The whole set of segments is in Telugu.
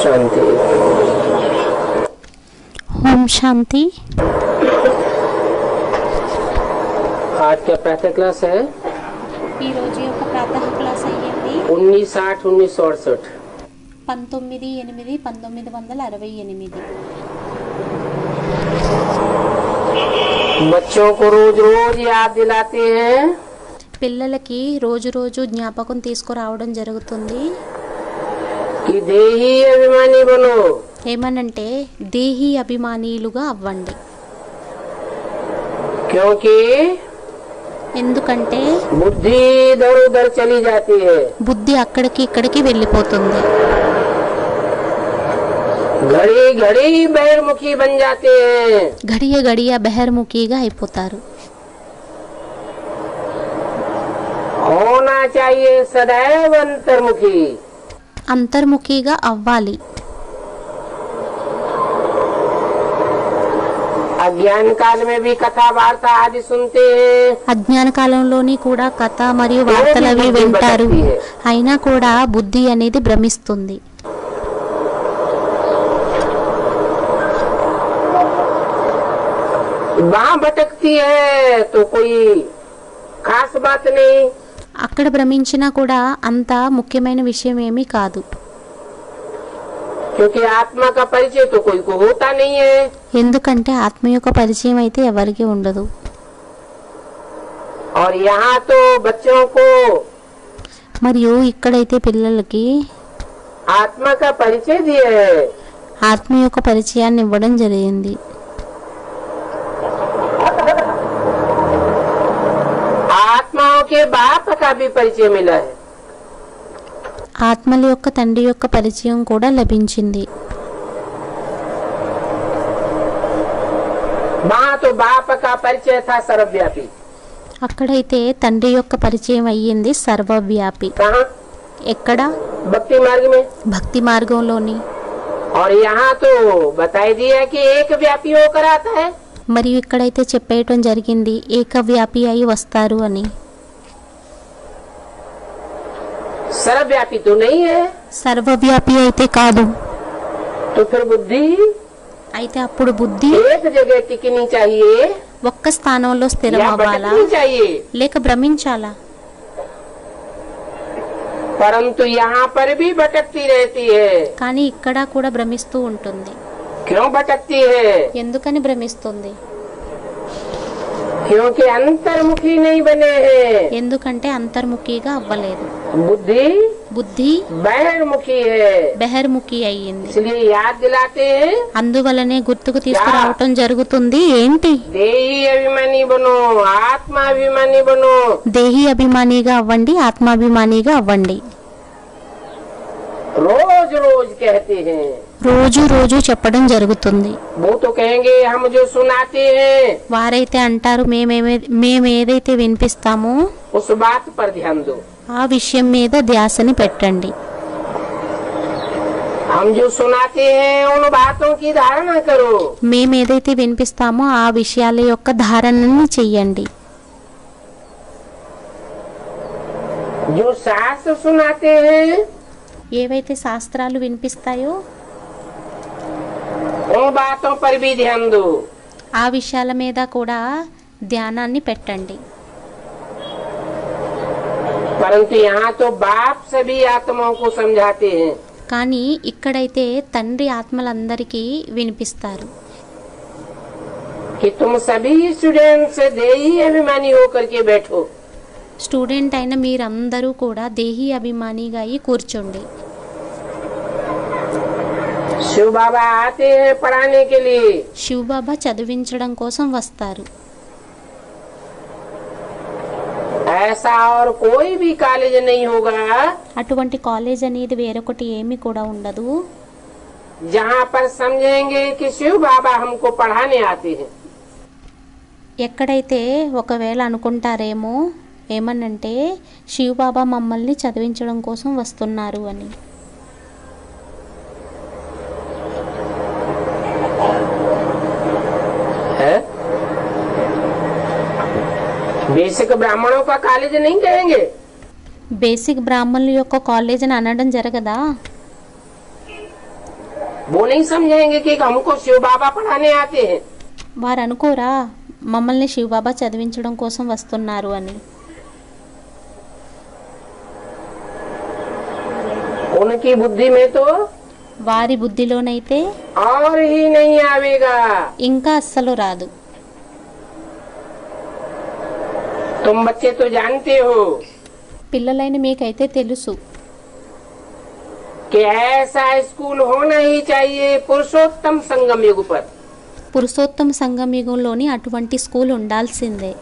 शांति। ఓం శాంతి. आज क्या प्रातः क्लास है? ఈ రోజు యొక్క ప్రాతః క్లాస్ అయ్యింది 1960-1968। 19/8/1968. बच्चों को रोज रोज याद दिलाते हैं పిల్లలకి రోజు రోజు జ్ఞాపకం తీసుకురావడం జరుగుతుంది. कि देही अभिमानी बनो। ఏమనంటే దేహి అభిమానీలుగా అవ్వండి. क्योंकि ఎందుకంటే बुद्धि इधर उधर चली जाती है। బుద్ధి అక్కడికి ఇక్కడికి వెళ్ళిపోతుంది. घड़ी घड़ी बहिर्मुखी बन जाते हैं। గడియ గడియ బహిర్ముఖిగా అయిపోతారు. होना चाहिए सदैव अंतर्मुखी। అంతర్ముఖిగా అవ్వాలి. अज्ञान काल में भी कथा वार्ता आदि सुनते हैं। అజ్ఞాన కాలంలోని కూడా కథ మరియు వార్తలవి వింటారు. అయినా కూడా బుద్ధి అనేది భ్రమిస్తుంది. वहाँ भटकती है तो कोई खास बात नहीं। అక్కడ భ్రమించినా కూడా అంత ముఖ్యమైన విషయం ఏమీ కాదు. क्योंकि आत्मा का परिचय तो कोई को होता नहीं है। ఎందుకంటే ఆత్మ యొక్క పరిచయం అయితే ఎవరికీ ఉండదు. और यहाँ तो बच्चों को మరియు ఇక్కడైతే పిల్లలకి आत्मा का परिचय दिया है। ఆత్మ యొక్క పరిచయాన్ని ఇవ్వడం జరిగింది. आत्माओं के बाप का भी परिचय मिला है। ఆత్మల యొక్క తండ్రి యొక్క పరిచయం కూడా లభించింది. वहाँ तो बाप का परिचय था सर्वव्यापी। అక్కడైతే తండ్రి యొక్క పరిచయం అయ్యింది సర్వవ్యాపి. कहाँ? ఎక్కడ? भक्ति मार्ग में। భక్తి మార్గంలోని. और यहाँ तो बताई दिया कि एक व्यापी होकर आता है। మరియు ఇక్కడైతే చెప్పేయటం జరిగింది ఏకవ్యాపి అయి వస్తారు అని. सर्वव्यापी तो नहीं है। సర్వవ్యాపి అయితే కాదు. तो फिर बुद्धि అయితే అప్పుడు బుద్ధి एक जगह टिकनी चाहिए ఒక్క స్థానంలో స్థిరం या అవ్వాలా भटकनी चाहिए। లేక భ్రమించాలా? परंतु यहाँ पर भी भटकती रहती है। కానీ ఇక్కడ కూడా భ్రమిస్తూ ఉంటుంది. क्यों भटकती है? ఎందుకని భ్రమిస్తుంది? क्योंकि अंतर्मुखी नहीं बने हैं। ఎందుకంటే అంతర్ముఖిగా అవ్వలేదు. बुद्धि బుద్ధి बहिर्मुखी है। బహిర్ముఖి అయ్యింది. इसलिए याद दिलाते हैं అందువలనే గుర్తుకు తీసుకురావటం జరుగుతుంది. ఏంటి? देही अभिमानी बनो, आत्मा अभिमानी बनो। దేహి అభిమానిగా అవ్వండి, ఆత్మాభిమానిగా అవ్వండి. रोज रोज कहते हैं। రోజు రోజు చెప్పడం జరుగుతుంది. वो तो कहेंगे हम जो सुनाते हैं వారైతే అంటారు మేమేదైతే వినిపిస్తామో उस बात पर ध्यान दो। ఆ విషయం మీద ధ్యాసని పెట్టండి. हम जो सुनाते हैं उन बातों की धारणा करो। మేమేదైతే వినిపిస్తామో ఆ విషయాల యొక్క ధారణని చెయ్యండి. जो शास्त्र सुनाते हैं ఏవైతే శాస్త్రాలు వినిపిస్తాయో उन बातों पर भी ध्यान दो। ఆ విషయాల మీద కూడా ధ్యానాన్ని పెట్టండి. परंतु यहाँ तो बाप सभी आत्माओं को समझाते हैं కానీ ఇక్కడైతే తండ్రి ఆత్మలందరికీ వినిపిస్తారు. कि तुम सभी स्टूडेंट्स देही अभिमानी होकर के बैठो। స్టూడెంట్ అయిన మీరందరూ కూడా దేహి అభిమానిగా అయి కూర్చోండి. शिव बाबा आते हैं पढ़ाने के लिए। శివబాబా చదివించడం కోసం వస్తారు. ऐसा और कोई भी कॉलेज नहीं होगा అటువంటి కాలేజ్ అనేది వేరొకటి ఏమీ కూడా ఉండదు जहाँ पर समझेंगे कि शिव बाबा हमको पढ़ाने आते हैं। ఎక్కడైతే ఒకవేళ అనుకుంటారేమో ఏమనంటే శివబాబా మమ్మల్ని చదివించడం కోసం వస్తున్నారు అని. बेसिक ब्राह्मणों का कॉलेज नहीं कहेंगे। బేసిక్ బ్రాహ్మణుల యొక్క కాలేజ్ అని అనడం జరగదా? वो नहीं समझेंगे कि हमको शिव बाबा पढ़ाने आते हैं। వారు అనుకోరా మమ్మల్ని శివబాబా చదివించడం కోసం వస్తున్నారు అని. उनकी बुद्धि में तो వారి బుద్ధిలోనైతే और ही नहीं आवेगा। ఇంకా అస్సలు రాదు. तुम बच्चे तो जानते हो పిల్లలైన మీకైతే తెలుసు कि ऐसा स्कूल होना ही चाहिए पुरुषोत्तम संगम युग पर। పురుషోత్తమ సంఘం యుగంలోని అటువంటి స్కూల్ ఉండాల్సిందే.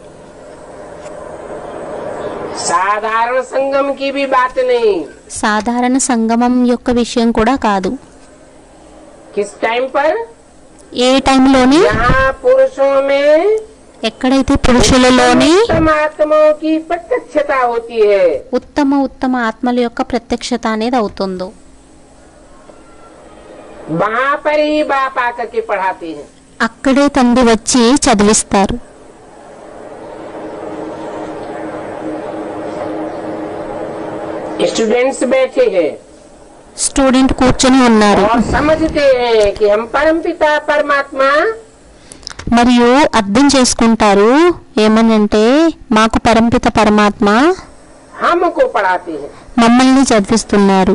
साधारण संगम की भी बात नहीं। సాధారణ సంగమం యొక్క విషయం కూడా కాదు. किस टाइम पर? ఏ టైంలోని? जहाँ पुरुषों में ఎక్కడైతే పురుషులలోని आत्माओं की प्रत्यक्षता होती है, ఉత్తమ ఆత్మల యొక్క ప్రత్యక్షత అనేది అవుతుందో वहाँ पर ही बाप आकर के पढ़ाते हैं। అక్కడే తండ్రి వచ్చి చదివిస్తారు. स्टूडेंट्स बैठे हैं స్టూడెంట్ కూర్చొని ఉన్నారు और समझते हैं कि हम परमपिता परमात्मा మరియు అర్థం చేసుకుంటారు ఏమనంటే మాకు పరంపిత పరమాత్మ हमको पढ़ाते हैं। మమ్మల్ని చదివిస్తున్నారు.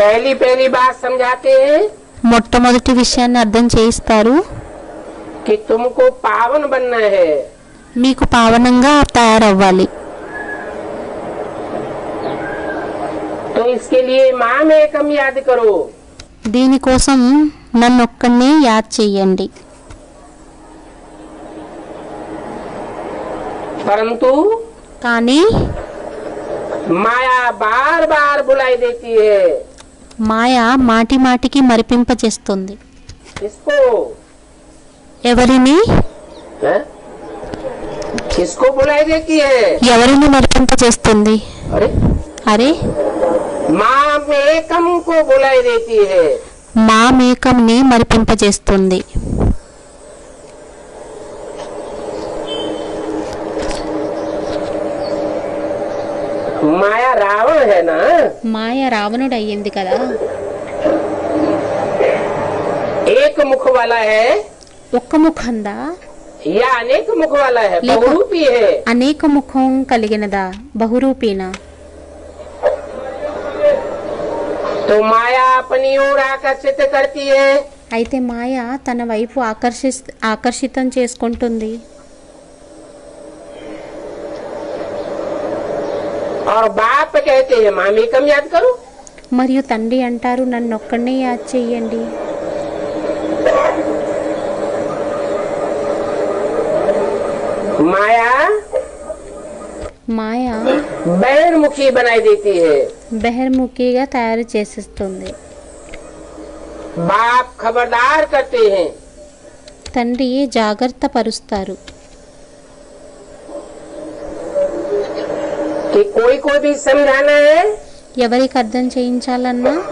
पहली बात समझाते हैं మొట్టమొదటి విషయాన్ని అర్థం చేయిస్తారు. कि तुमको पावन बनना है। మీకు పావనంగా తయారవ్వాలి. तो इसके लिए माँ में कम याद करो। దీనికోసం నన్నొక్కడినే యాద్ చెయ్యండి. परंतु కానీ माया बार बार बुलाई देती है। మాయ మాటి మాటికి మరిపింపచేస్తుంది. किसको? ఎవరిని? है? किसको बुलाई देती है? ఎవరిని మరిపింపచేస్తుంది? अरे అరే माँ में कम को बुलाई देती है। మా మేకంని మరిపింపచేస్తుంది. माया रावण है ना। మాయ రావణుడు అయ్యింది కదా. एक मुख वाला है ఒక్క ముఖందా या अनेक मुख वाला है? लेकिन- बहुरूपी है। అనేక ముఖం కలిగినదా బహురూపీనా? तो माया अपनी ओर आकर्षित करती है అయితే మాయ తన వైపు ఆకర్షితం చేసుకుంటుంది. और बाप कहते हैं माँ में कम याद करो। మరియు తండ్రి అంటారు నన్నొక్కడినే యాద్ చెయ్యండి. माया మాయ बहिर्मुखी बनाई देती है। బహిర్ముఖిగా తయారు చేసేస్తుంది. बाप खबरदार करते हैं తండ్రి జాగ్రత్త పరుస్తారు. कि कोई भी समझाना है ఎవరికి అర్థం చేయించాలన్నా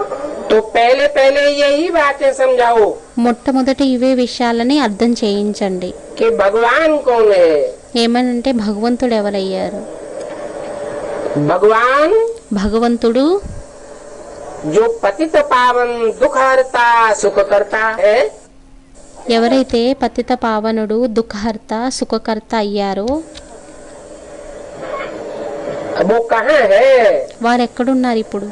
तो पहले यही बातें समझाओ మొట్టమొదటి ఇవే విషయాలని అర్థం చేయించండి. कि भगवान कौन है। ఏమనంటే భగవంతుడు ఎవరయ్యారు? भगवान భగవంతుడు जो पतित पावन दुख हरता सुख करता है। ఎవరైతే పతిత పావనుడు దుఃఖహర్త సుఖకర్త అయ్యారో वो कहाँ है? వారెక్కడున్నారు ఇప్పుడు?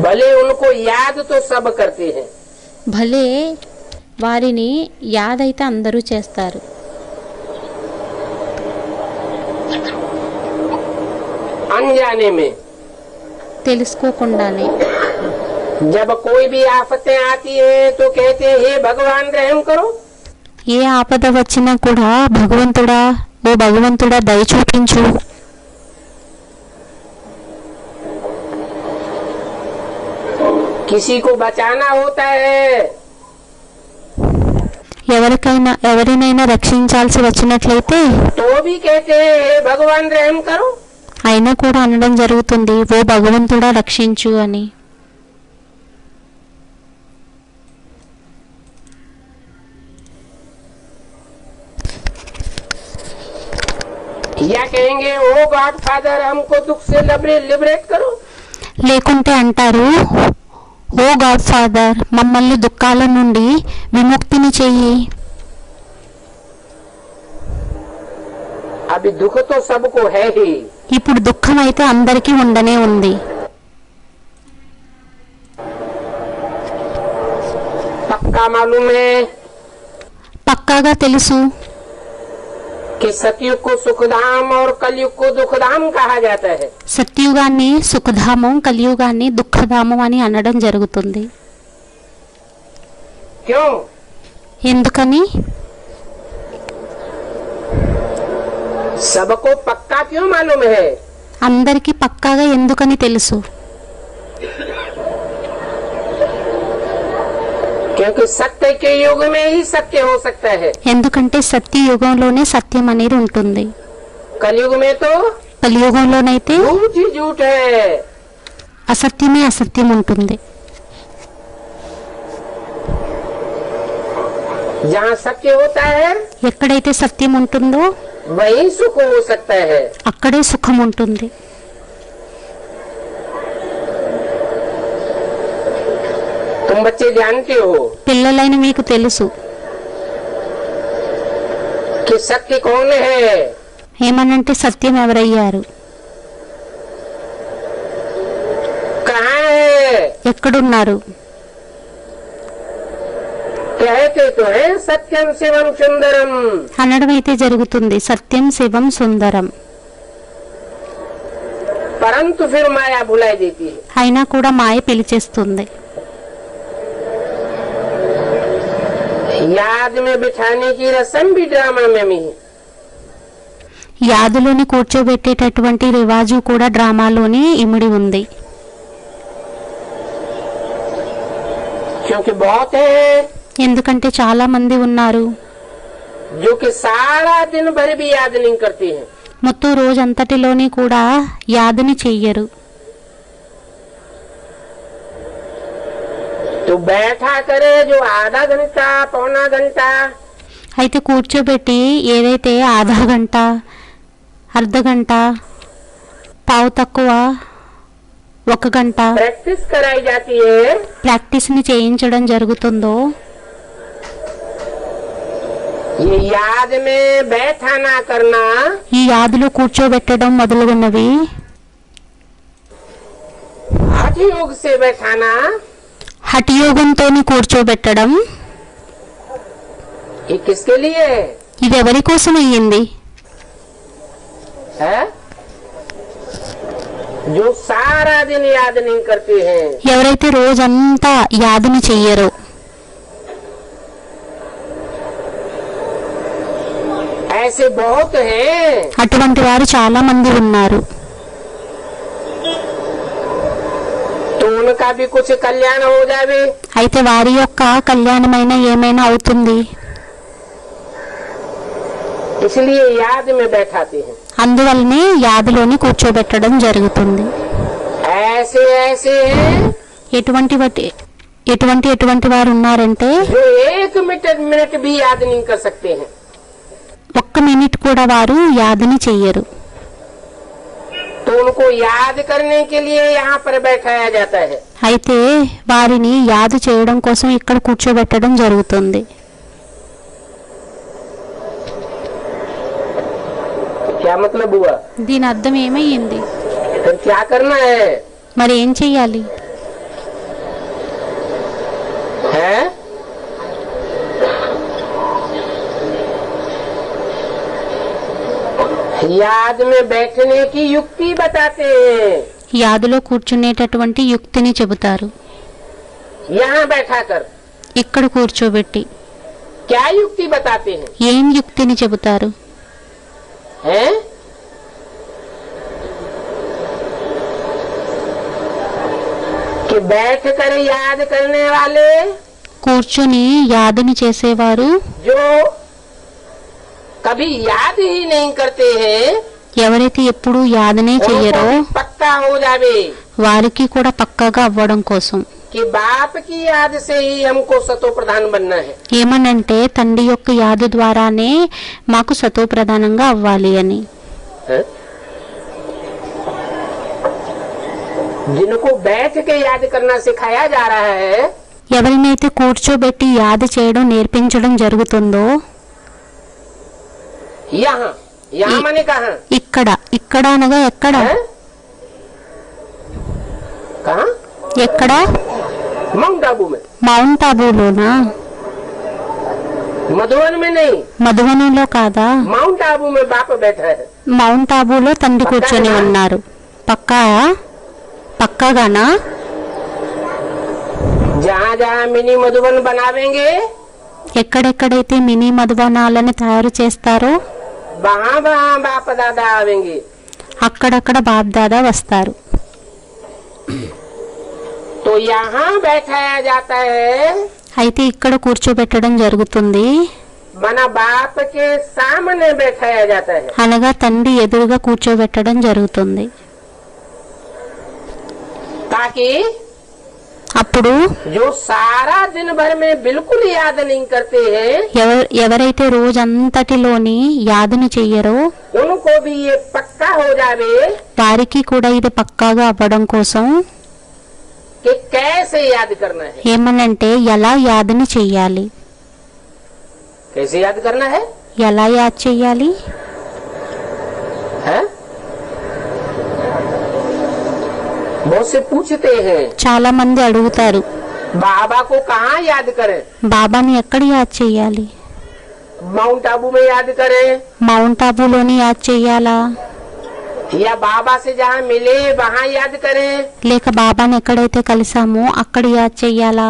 भले उनको याद तो सब करते हैं భలే వారిని యాదైతే అందరూ చేస్తారు. अनजाने में। తెలుసుకోకుండానే जब कोई भी आफतें आती हैं तो कहते हैं हे भगवान रहम करो। ఏ ఆపద వచ్చినా కూడా భగవంతుడా ఓ భగవంతుడా దయ చూపించు. किसी को बचाना होता है ఎవరినైనా రక్షించాల్సి వచ్చినట్లయితే तो भी कहते हैं हे भगवान रहम करो। అయినా కూడా అనడం జరుగుతుంది ఓ భగవంతుడా రక్షించు అని. या कहेंगे ओ गॉड फादर हमको दुख से लिबरेट करो, లేకుంటే అంటారు ఓ గాడ్ ఫాదర్ మమ్మల్ని దుఃఖాల నుండి విముక్తిని చెయ్యి. अभी दुख तो सबको है ही, ఇప్పుడు దుఃఖం అయితే అందరికీ ఉండనే ఉంది. पक्का मालूम है పక్కాగా తెలుసు कि सतयुग को सुखधाम और कलयुग को दुखधाम कहा जाता है. సత్యుగాన్ని సుఖధామం కలియుగాన్ని దుఃఖధామం అని అనడం జరుగుతుంది. क्यों? ఎందుకని? सबको पक्का क्यों मालूम है? అందరికీ పక్కాగా ఎందుకని తెలుసు? क्योंकि सत्य के युग में ही सत्य हो सकता है. ఎందుకంటే సత్య యుగంలోనే సత్యం అనేది ఉంటుంది. कलयुग में तो కలియుగంలోనైతే झूठ ही झूठ है. అసత్యమే అసత్యం ఉంటుంది. जहाँ सत्य होता है ఎక్కడైతే సత్యం ఉంటుందో वही सुख हो सकता है. అక్కడే సుఖం ఉంటుంది. तुम बच्चे जानते हो పిల్లలైన మీకు తెలుసు कि सत्य कौन है. ఏమనంటే సత్యం ఎవరయ్యారు, कहाँ है? ఎక్కడున్నారు? कहते तो है सत्यम शिवम सुंदरम, అనడం అయితే జరుగుతుంది సత్యం శివం సుందరం. परंतु फिर माया भुलाई देती है. అయినా కూడా మాయ పిలిచేస్తుంది. याद में बिठाने की रस्म भी ड्रामा में ही है. యాదులోని కూర్చోబెట్టేటటువంటి రివాజు కూడా డ్రామాలోనే ఇమిడి ఉంది. क्योंकि बहुत है ఎందుకంటే చాలా మంది ఉన్నారు जो कि सारा दिन भर भी याद नहीं करते हैं. మొత్తం రోజంతటిలోని కూడా యాదని చెయ్యరు. तो बैठा करे जो आधा घंटा पौना घंटा, అయితే కూర్చోబెట్టి ఏదైతే ఆధా గంట అర్ధ గంట పావు తక్కువ ఒక గంట प्रैक्टिस कराई जाती है, ప్రాక్టీస్ని చేయించడం జరుగుతుందో ये याद में बैठा ना करना ఈ యాదులో కూర్చోబెట్టడం మొదలుగున్నవి हठ योग से बैठाना, హఠయోగంతోని కూర్చోబెట్టడం ये किसके लिए है? ఇది ఎవరి కోసం అయ్యింది? है जो सारा दिन याद नहीं करते हैं. ఎవరైతే రోజంతా యాదని చెయ్యరో ऐसे बहुत हैं. అటువంటి వారు చాలా మంది ఉన్నారు. तो उनका भी कुछ कल्याण हो जावे, అయితే వారి యొక్క కళ్యాణమైన ఏమైనా అవుతుంది. इसलिए याद में बैठाते हैं. అందువల్లనే యాదిలోని కూర్చోబెట్టడం జరుగుతుంది. ऐसे ऐसे हैं ఎటువంటి వారు ఉన్నారంటే जो एक मिनट भी याद नहीं कर सकते हैं. ఒక్క మినిట్ కూడా వారు యాదని చెయ్యరు. तो उनको याद करने के लिए यहाँ पर बैठाया जाता है. అయితే వారిని యాదు చేయడం కోసం ఇక్కడ కూర్చోబెట్టడం జరుగుతుంది. क्या मतलब हुआ? దీని అర్థం ఏమయ్యింది? फिर क्या करना है? మరి ఏం చెయ్యాలి? है याद में बैठने की युक्ति बताते हैं. యాదులో కూర్చునేటటువంటి యుక్తిని చెబుతారు. यहाँ बैठा कर ఇక్కడ కూర్చోబెట్టి क्या युक्ति बताते हैं? ఏం యుక్తిని చెబుతారు? हैं कि बैठ कर याद करने वाले కూర్చుని యాదని చేసేవారు जो कभी याद ही नहीं करते हैं, ఎవరైతే ఎప్పుడు యాదనే చెయ్యరో उनको पक्का हो जावे వారికి కూడా పక్కాగా అవ్వడం కోసం कि बाप की याद से ही हमको सतो प्रधान बनना है. ఏమనంటే తండ్రి యొక్క యాదు ద్వారానే మాకు సతో ప్రధానంగా అవ్వాలి అని. है? जिनको बैठ के याद करना सिखाया जा रहा है, ఎవరినైతే కూర్చోబెట్టి యాద చేయడం నేర్పించడం జరుగుతుందో यहाँ यहाँ माने कहाँ? ఇక్కడ ఇక్కడ అనగా ఎక్కడ है? कहाँ? ఎక్కడ माउंट आबू में, మౌంట్ ఆబూలోనా मधुबन में नहीं, మధువనంలో కాదా माउंट आबू में बाप बैठा है। మౌంట్ ఆబూలో తండ్రి కూర్చొని ఉన్నారు పక్కాగానా जहाँ जहाँ मिनी मधुबन बनावेंगे, ఎక్కడెక్కడైతే మినీ మధువనాలను తయారు చేస్తారో वहाँ वहाँ बाप दादा आवेंगे। అక్కడక్కడ బాప్ దాదా వస్తారు. तो यहाँ बैठाया जाता है, అయితే ఇక్కడ కూర్చోబెట్టడం జరుగుతుంది, మన बाप के सामने बैठाया जाता है। అనగా తండ్రి ఎదురుగా కూర్చోబెట్టడం జరుగుతుంది. ताकि అప్పుడు जो सारा दिन भर में बिल्कुल याद नहीं करते हैं, ఎవరైతే రోజంతటిలోని యాదను చెయ్యరో उनको भी ये पक्का हो जावे వారికి కూడా ఇది పక్కాగా అవ్వడం కోసం कि कैसे याद करना है। ఏమనంటే ఎలా యాదను చెయ్యాలి, कैसे याद करना है, ఎలా యాద్ చెయ్యాలి. है? बहुत से पूछते हैं చాలా మంది అడుగుతారు, बाबा को कहाँ याद करें? బాబాని ఎక్కడ యాద్ చెయ్యాలి, माउंट आबू में याद करें మౌంట్ ఆబూలోని యాద్ చెయ్యాలా, या बाबा से जहाँ मिले वहाँ याद करें? లేక బాబాని ఎక్కడైతే కలిసామో అక్కడ యాద్ చెయ్యాలా.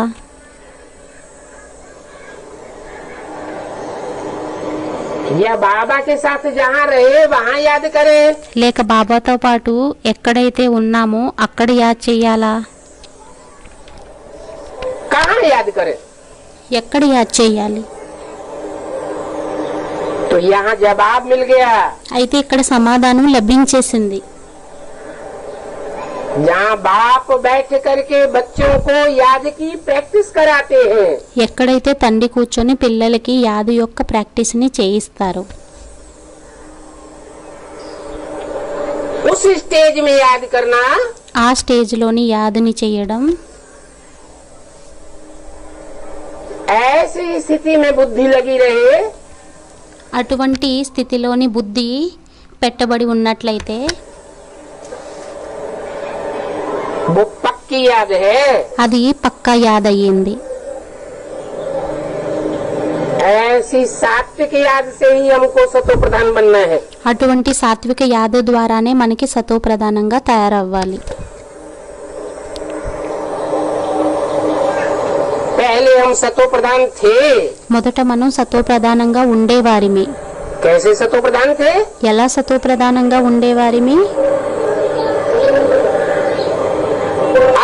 या बाबा के साथ जहाँ रहे वहाँ याद करें? లేక బాబాతో పాటు ఎక్కడైతే ఉన్నామో అక్కడ యాద్ చెయ్యాలా, कहाँ याद करें? ఎక్కడ యాద్ చెయ్యాలి. तो यहाँ जवाब मिल गया। అయితే ఇక్కడ సమాధానం లభించేసింది. जहाँ बाप बैठ करके बच्चों को याद की प्रैक्टिस कराते हैं, ఎక్కడైతే తండ్రి కూర్చొని పిల్లలకి యాదు యొక్క ప్రాక్టీస్ ని చేయిస్తారు, उस स्टेज में याद करना ఆ స్టేజ్ లోని యాదుని చేయడం, ऐसी स्थिति में बुद्धि लगी रहे అటువంటి స్థితిలోని బుద్ధి పెట్టబడి ఉన్నట్లయితే वो पक्की याद है। అది పక్కా యాద్ అయ్యింది. ऐसी सात्विक याद से ही हमको सतो प्रधान बनना है। అటువంటి సాత్విక యాద ద్వారానే మనకి సతో ప్రధానంగా తయారవ్వాలి. पहले हम सतो प्रधान थे। మొదట మనం సతో ప్రధానంగా ఉండేవారిమి. कैसे सतो प्रधान थे? ఎలా సతో ప్రధానంగా ఉండేవారిమి,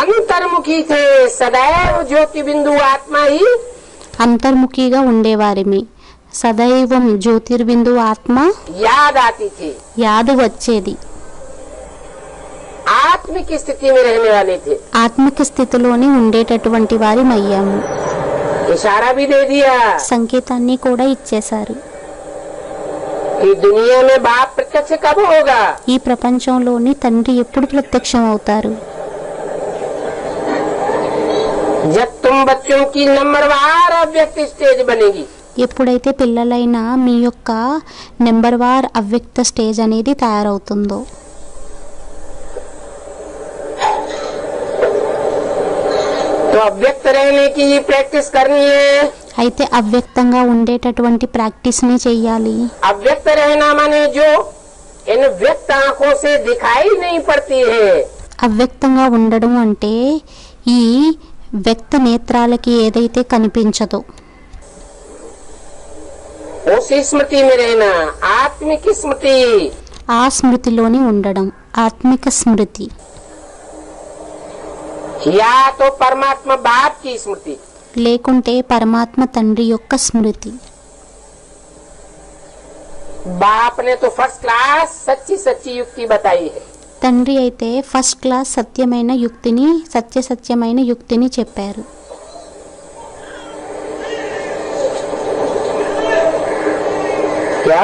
अंतर्मुखी थे, सदैव ज्योति बिंदु आत्मा ही అంతర్ముఖిగా ఉండేవారిమి. సదైవం జ్యోతిర్బిందు ఆత్మ याद आती थी, యాదు వచ్చేది. आत्मिक स्थिति में रहने वाले थे। ఆత్మిక స్థితిలోని ఉండేటటువంటి వారిమయ్యాము. इशारा भी दे दिया సంకేతాన్ని కూడా ఇచ్చేశారు. कि दुनिया में बाप प्रत्यक्ष कब होगा? ఈ ప్రపంచంలోని తండ్రి ఎప్పుడు ప్రత్యక్షం అవుతారు, जब तुम बच्चों की नंबरवार अव्यक्त स्टेज बनेगी। ఎప్పుడైతే పిల్లలైన మీ యొక్క నెంబర్ వార్ అవ్యక్త స్టేజ్ అనేది తయారవుతుందో. तो अव्यक्त रहने की ही प्रैक्टिस करनी है। అయితే అవ్యక్తంగా ఉండేటటువంటి ప్రాక్టీస్ ని చెయ్యాలి. अव्यक्त रहना माने जो इन व्यक्त आँखों से दिखाई नहीं पड़ती है। అవ్యక్తంగా ఉండడం అంటే ఈ వ్యక్త నేత్రాలకి ఏదైతే కనిపించదో उस स्मृति में रहना, आत्मिक स्मृति। ఆ స్మృతిలోని ఉండడం ఆత్మిక స్మృతి. या तो परमात्मा बाप की स्मृति, లేకుంటే పరమాత్మ తండ్రి యొక్క స్మృతి. बाप ने तो फर्स्ट क्लास सच्ची सच्ची युक्ति बताई है। తండ్రి అయితే ఫస్ట్ క్లాస్ సత్యమైన యుక్తిని చెప్పారు. क्या?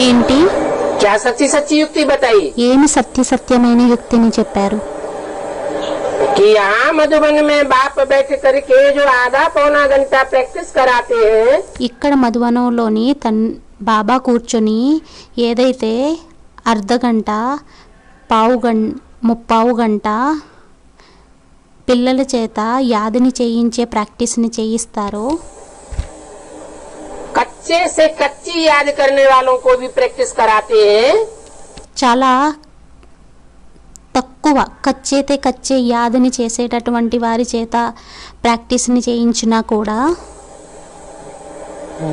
ఏంటి? क्या सच्ची सच्ची युक्ति बताई ఏమి సత్యమైన యుక్తిని చెప్పారు कि यहाँ मधुबन में बाप बैठ करके जो आधा पौना घंटा प्रैक्टिस कराते हैं, ఇక్కడ మధువనంలోని బాబా కూర్చొని ఏదైతే అర్ధగంట ముప్పావు గంట పిల్లల చేత యాదిని చేయించే ప్రాక్టీస్ని చేయిస్తారో, कच्चे से कच्ची याद करने वालों को भी प्रैक्टिस कराते हैं। చాలా తక్కువ కచ్చే యాదిని చేసేటటువంటి వారి చేత ప్రాక్టీస్ని చేయించినా కూడా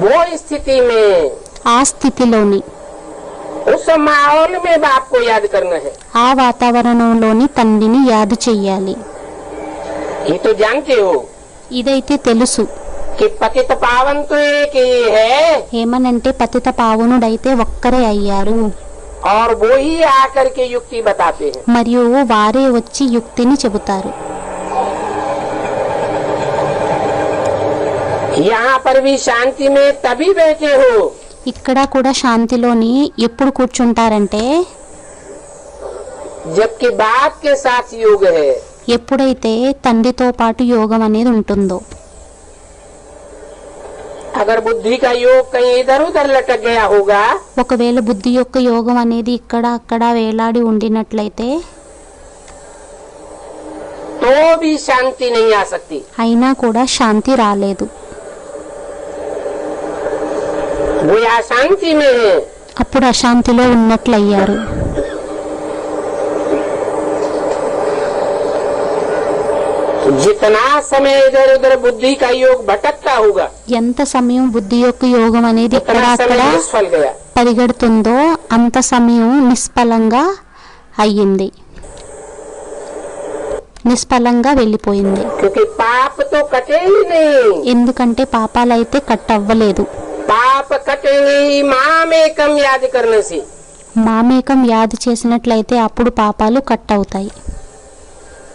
वो स्थिति में, ఆ స్థితిలోని, उस माहौल में बाप को याद करना है। ఆ వాతావరణంలోని తండ్రిని యాదు చెయ్యాలి. ये तो जानते हो ఇదైతే తెలుసు. कि पतित पावन तो एक ही है, ఏమనంటే పతిత పావనుడైతే ఒక్కరే అయ్యారు, और वो ही आकर के युक्ति बताते हैं। మరియు వారే వచ్చి యుక్తిని చెబుతారు. यहाँ पर भी शांति में तभी बैठे हो ఇక్కడ కూడా శాంతిలోని ఎప్పుడు కూర్చుంటారంటే, जबकि बाप के साथ योग है। ఎప్పుడైతే తండ్రితో పాటు యోగం అనేది ఉంటుందో. अगर बुद्धि का योग कहीं इधर उधर लटक गया होगा, ఒకవేళ బుద్ధి యొక్క యోగం అనేది ఇక్కడ అక్కడ వేలాడి ఉండినట్లయితే तो भी शांति नहीं आ सकती। అయినా కూడా శాంతి రాలేదు. वो अशांति में है। అప్పుడు అశాంతిలో ఉన్నట్లయ్యారు. जितना समय इधर उधर बुद्धि का योग भटकता होगा, ఎంత సమయం బుద్ధి యొక్క యోగం అనేది ఇక్కడ उतना అక్కడ समय निष्फल गया। పరిగెడుతుందో అంత సమయం నిష్ఫలంగా అయ్యింది, నిష్ఫలంగా వెళ్ళిపోయింది. क्योंकि पाप तो कटे ही नहीं। ఎందుకంటే పాపాలైతే కట్ అవ్వలేదు. पाप कटेंगे ही मामेकम याद करने से। మామేకం యాది చేసినట్లయితే అప్పుడు పాపాలు కట్ అవుతాయి.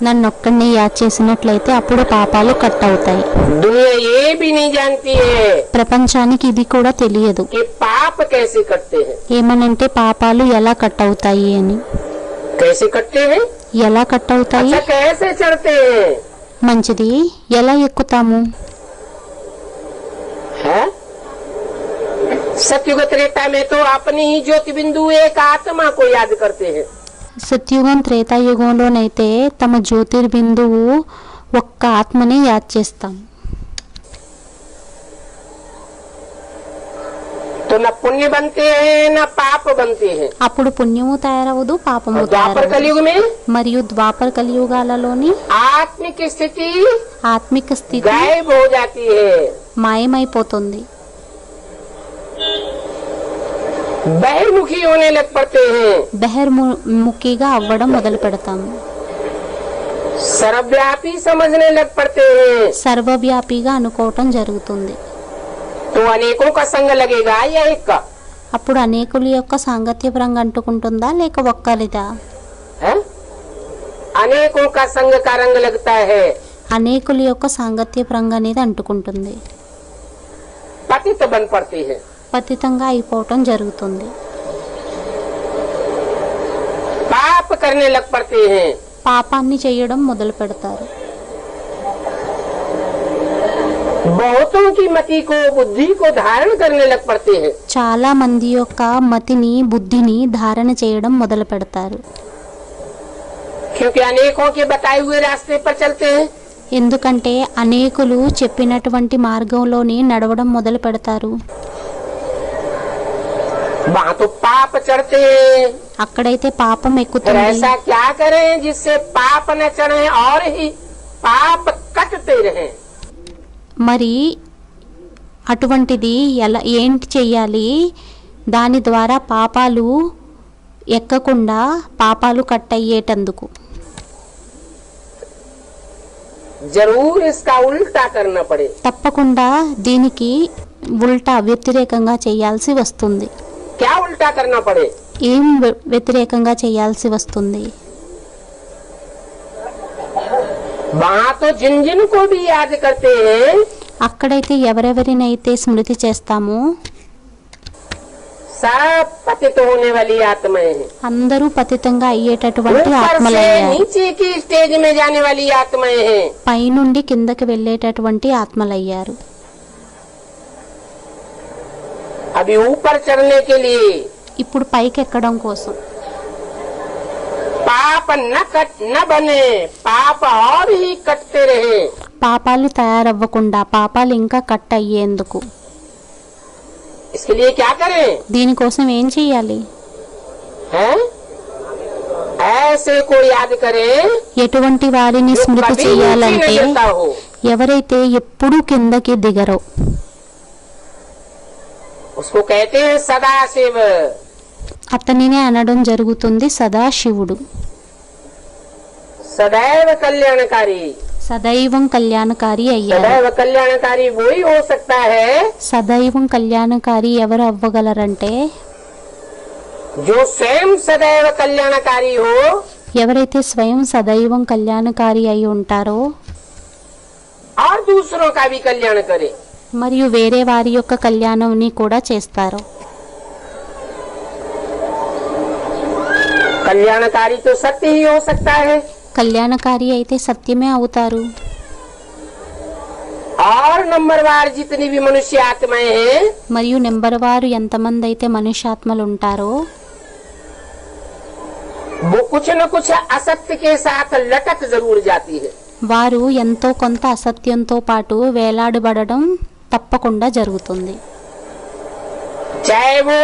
నన్నొక్కడిని యాద్ చేసినట్లయితే అప్పుడు పాపాలు కట్ అవుతాయి. दुनिया ये भी नहीं जानती है ప్రపంచానికి ఇది కూడా తెలియదు कि पाप कैसे कटते हैं। ఏమనంటే పాపాలు ఎలా కట్ అవుతాయి అని. कैसे कटते हैं? ఎలా కట్ అవుతాయి? अच्छा, कैसे चढ़ते हैं? మంచిది, ఎలా ఎక్కుతాము? है सत्युग त्रेता में तो अपनी ही ज्योति बिंदु एक आत्मा को याद करते हैं। సత్యుగం త్రేతాయుగంలోనైతే తమ జ్యోతిర్బిందువు ఒక్క ఆత్మనే యాద్ చేస్తాం. तो न पुण्य बनते हैं न पाप बनते हैं। అప్పుడు పుణ్యము తయారవదు, పాపము द्वापर తయారవదు. कलयुग में మరియు ద్వాపర కలియుగాలలోని आत्मिक स्थिति ఆత్మిక స్థితి गायब हो जाती है। మాయమైపోతుంది, बहिर्मुखी होने लग पड़ते हैं। బహిర్ముఖిగా అవ్వడం మొదలు పెడతాము, सर्वव्यापी समझने लग पड़ते हैं। సర్వవ్యాపిగా అనుకోవటం జరుగుతుంది. तो अनेकों का संग लगेगा या एक का? అప్పుడు అనేకుల యొక్క సాంగత్య రంగు అంటుకుంటుందా లేక ఒక్కరిదా? है? अनेकों का संग का रंग लगता है। అనేకుల యొక్క సాంగత్య రంగు అనేది అంటుకుంటుంది, पतित बन पड़ते हैं। పతితంగా అయిపోవటం జరుగుతుంది, पाप करने लग पड़ते हैं। పాపాన్ని చేయడం మొదలు పెడతారు. बहुतों की मति को बुद्धि को धारण करने लग पड़ते हैं। చాలా మంది యొక్క మతిని బుద్ధిని ధారణ చేయడం మొదలు పెడతారు. क्योंकि अनेकों के बताए हुए रास्ते पर चलते हैं। ఎందుకంటే అనేకులు చెప్పినటువంటి మార్గంలోనే నడవడం మొదలు పెడతారు. वहाँ तो पाप चढ़ते हैं। అక్కడైతే పాపం फिर ఎక్కుతుంది. ऐसा क्या करें जिससे पाप न चढ़े और ही पाप कटते रहे? మరి అటువంటిది ఏంటి చెయ్యాలి? దాని ద్వారా పాపాలు ఎక్కకుండా పాపాలు కట్ అయ్యేటందుకు जरूर इसका उल्टा करना पड़े। తప్పకుండా దీనికి ఉల్టా వ్యతిరేకంగా చేయాల్సి వస్తుంది. क्या उल्टा करना पड़े? ఏం వ్యతిరేకంగా చేయాల్సి వస్తుంది? वहाँ तो जिन जिन को भी याद करते हैं అక్కడైతే ఎవరెవరినైతే స్మృతి చేస్తామో सब पतित होने वाली आत्माएं हैं। అందరూ పతితంగా అయ్యేటటువంటి ऊपर से ఆత్మలయ్యారు. नीचे की स्टेज में जाने वाली आत्माएं हैं। పైనుండి కిందకి వెళ్ళేటటువంటి ఆత్మలయ్యారు. अभी ऊपर चढ़ने के लिए ఇప్పుడు పైకి ఎక్కడం కోసం पाप न बने, पाप और ही कटते रहे। పాపాలు తయారవ్వకుండా పాపాలు ఇంకా కట్ అయ్యేందుకు इसके लिए क्या करें? దీనికోసం ఏం చెయ్యాలి? हैं? ऐसे को याद करें ఎటువంటి వారిని जो స్మృతి कभी नीचे చేయాలంటే न गिरता हो। ఎవరైతే ఎప్పుడూ కిందకి దిగరో उसको कहते हैं सदाशिव। అతనినే అనడం జరుగుతుంది సదాశివుడు. सदैव कल्याणकारी। సదైవం కళ్యాణకారి అయ్యారు. सदैव कल्याणकारी वही हो सकता है సదైవం కళ్యాణకారి ఎవరు అవ్వగలరంటే जो स्वयं सदैव कल्याणकारी हो ఎవరైతే స్వయం సదైవం కళ్యాణకారి అయి ఉంటారో और दूसरों का भी कल्याण करे। మరియు వేరే వారి యొక్క కళ్యాణంని కూడా చేస్తారు. कल्याणकारी तो सत्य ही हो सकता है కళ్యాణకారి అయితే సత్యమే అవుతారు. और नंबरवार जितनी भी मनुष्य आत्माएं हैं మరియు నెంబర్ వారు ఎంతమంది అయితే మనుష్యాత్మలు ఉంటారో वो कुछ न कुछ असत्य के साथ लटक जरूर जाती है। వారు ఎంతో కొంత అసత్యంతో పాటు వేలాడబడడం తప్పకుండా జరుగుతుంది. चाहे वो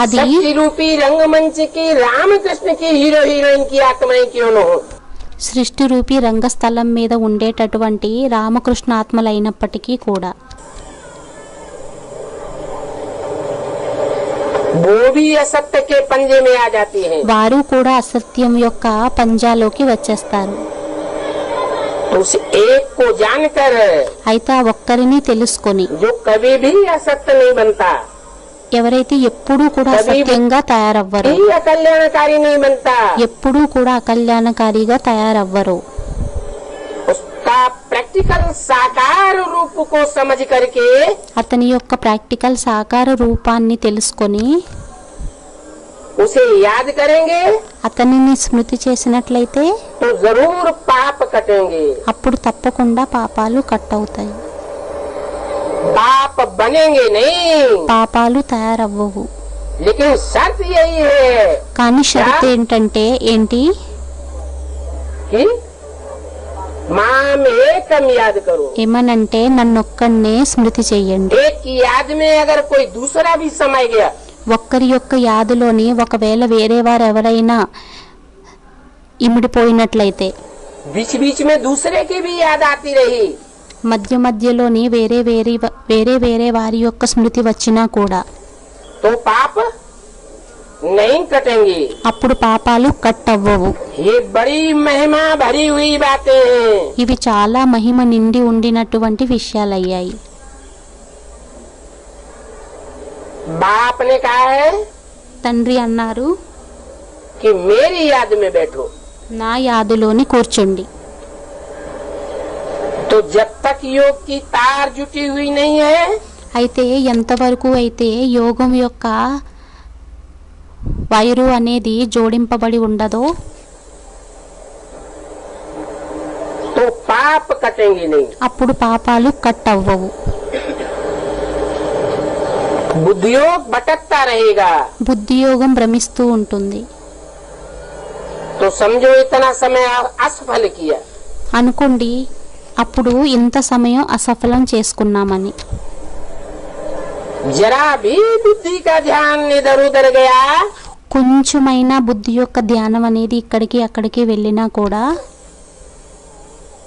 అది शक्ति रूपी रंगमंच की रामकृष्ण की हीरो हीरोइन की आत्माएं क्यों न हो। సృష్టి రూపీ రంగస్థలం మీద ఉండేటటువంటి రామకృష్ణ ఆత్మలైనప్పటికీ కూడా वो भी असत्य के पंजे में आ जाती हैं। వారు కూడా అసత్యం యొక్క పంజాలోకి వచ్చేస్తారు. तो उस एक को जानकर అయితే ఆ ఒక్కరిని తెలుసుకొని जो कभी भी असत्य नहीं बनता, ఎవరైతే ఎప్పుడూ కూడా అసత్యంగా తయారవ్వరు, भी अकल्याणकारी नहीं बनता, ఎప్పుడూ కూడా అకల్యాణకారిగా తయారవ్వరు, उसका प्रैक्टिकल साकार रूप को समझ करके అతని యొక్క ప్రాక్టికల్ సాకార రూపాన్ని తెలుసుకొని उसे याद करेंगे అతనిని స్మృతి చేసినట్లయితే तो जरूर पाप कटेंगे। అప్పుడు తప్పకుండా పాపాలు కట్ అవుతాయి. पाप बनेंगे नहीं, పాపాలు తయారవ్వవు. लेकिन शर्त यही है కానీ షరతు ఏంటంటే ఏంటి? कि माम एकम याद करो। ఏమనంటే నన్నొక్కడినే స్మృతి చెయ్యండి. एक की याद में अगर कोई दूसरा भी समाय गया ఒక్కరి యొక్క యాదులోని ఒకవేళ వేరే వారు ఎవరైనా ఇమిడిపోయినట్లయితే बीच बीच में दूसरे की भी याद आती रही మధ్య మధ్యలోని వేరే వేరే వారి యొక్క స్మృతి వచ్చినా కూడా तो पाप नहीं कटेंगे। అప్పుడు పాపాలు కట్ అవ్వవు. ये बड़ी महिमा भरी हुई बातें हैं। ఇవి చాలా మహిమ నిండి ఉండినటువంటి విషయాలయ్యాయి. बाप ने कहा है తండ్రి అన్నారు, कि मेरी याद में बैठो। నా యాదులోని కూర్చోండి. तो जब तक योग की तार जुटी हुई नहीं है అయితే ఎంతవరకు అయితే యోగం యొక్క వైరు అనేది జోడింపబడి ఉండదో तो पाप कटेंगे नहीं। అప్పుడు పాపాలు కట్ అవ్వవు. बुद्धियोग भटकता रहेगा। బుద్ధి యోగం భ్రమిస్తూ ఉంటుంది. तो समझो इतना समय असफल किया। అనుకోండి అప్పుడు ఇంత సమయం అసఫలం చేసుకున్నామని. जरा भी बुद्धि का ध्यान इधर उधर गया కొంచెమైనా బుద్ధి యొక్క ధ్యానం అనేది ఇక్కడికి అక్కడికి వెళ్ళినా కూడా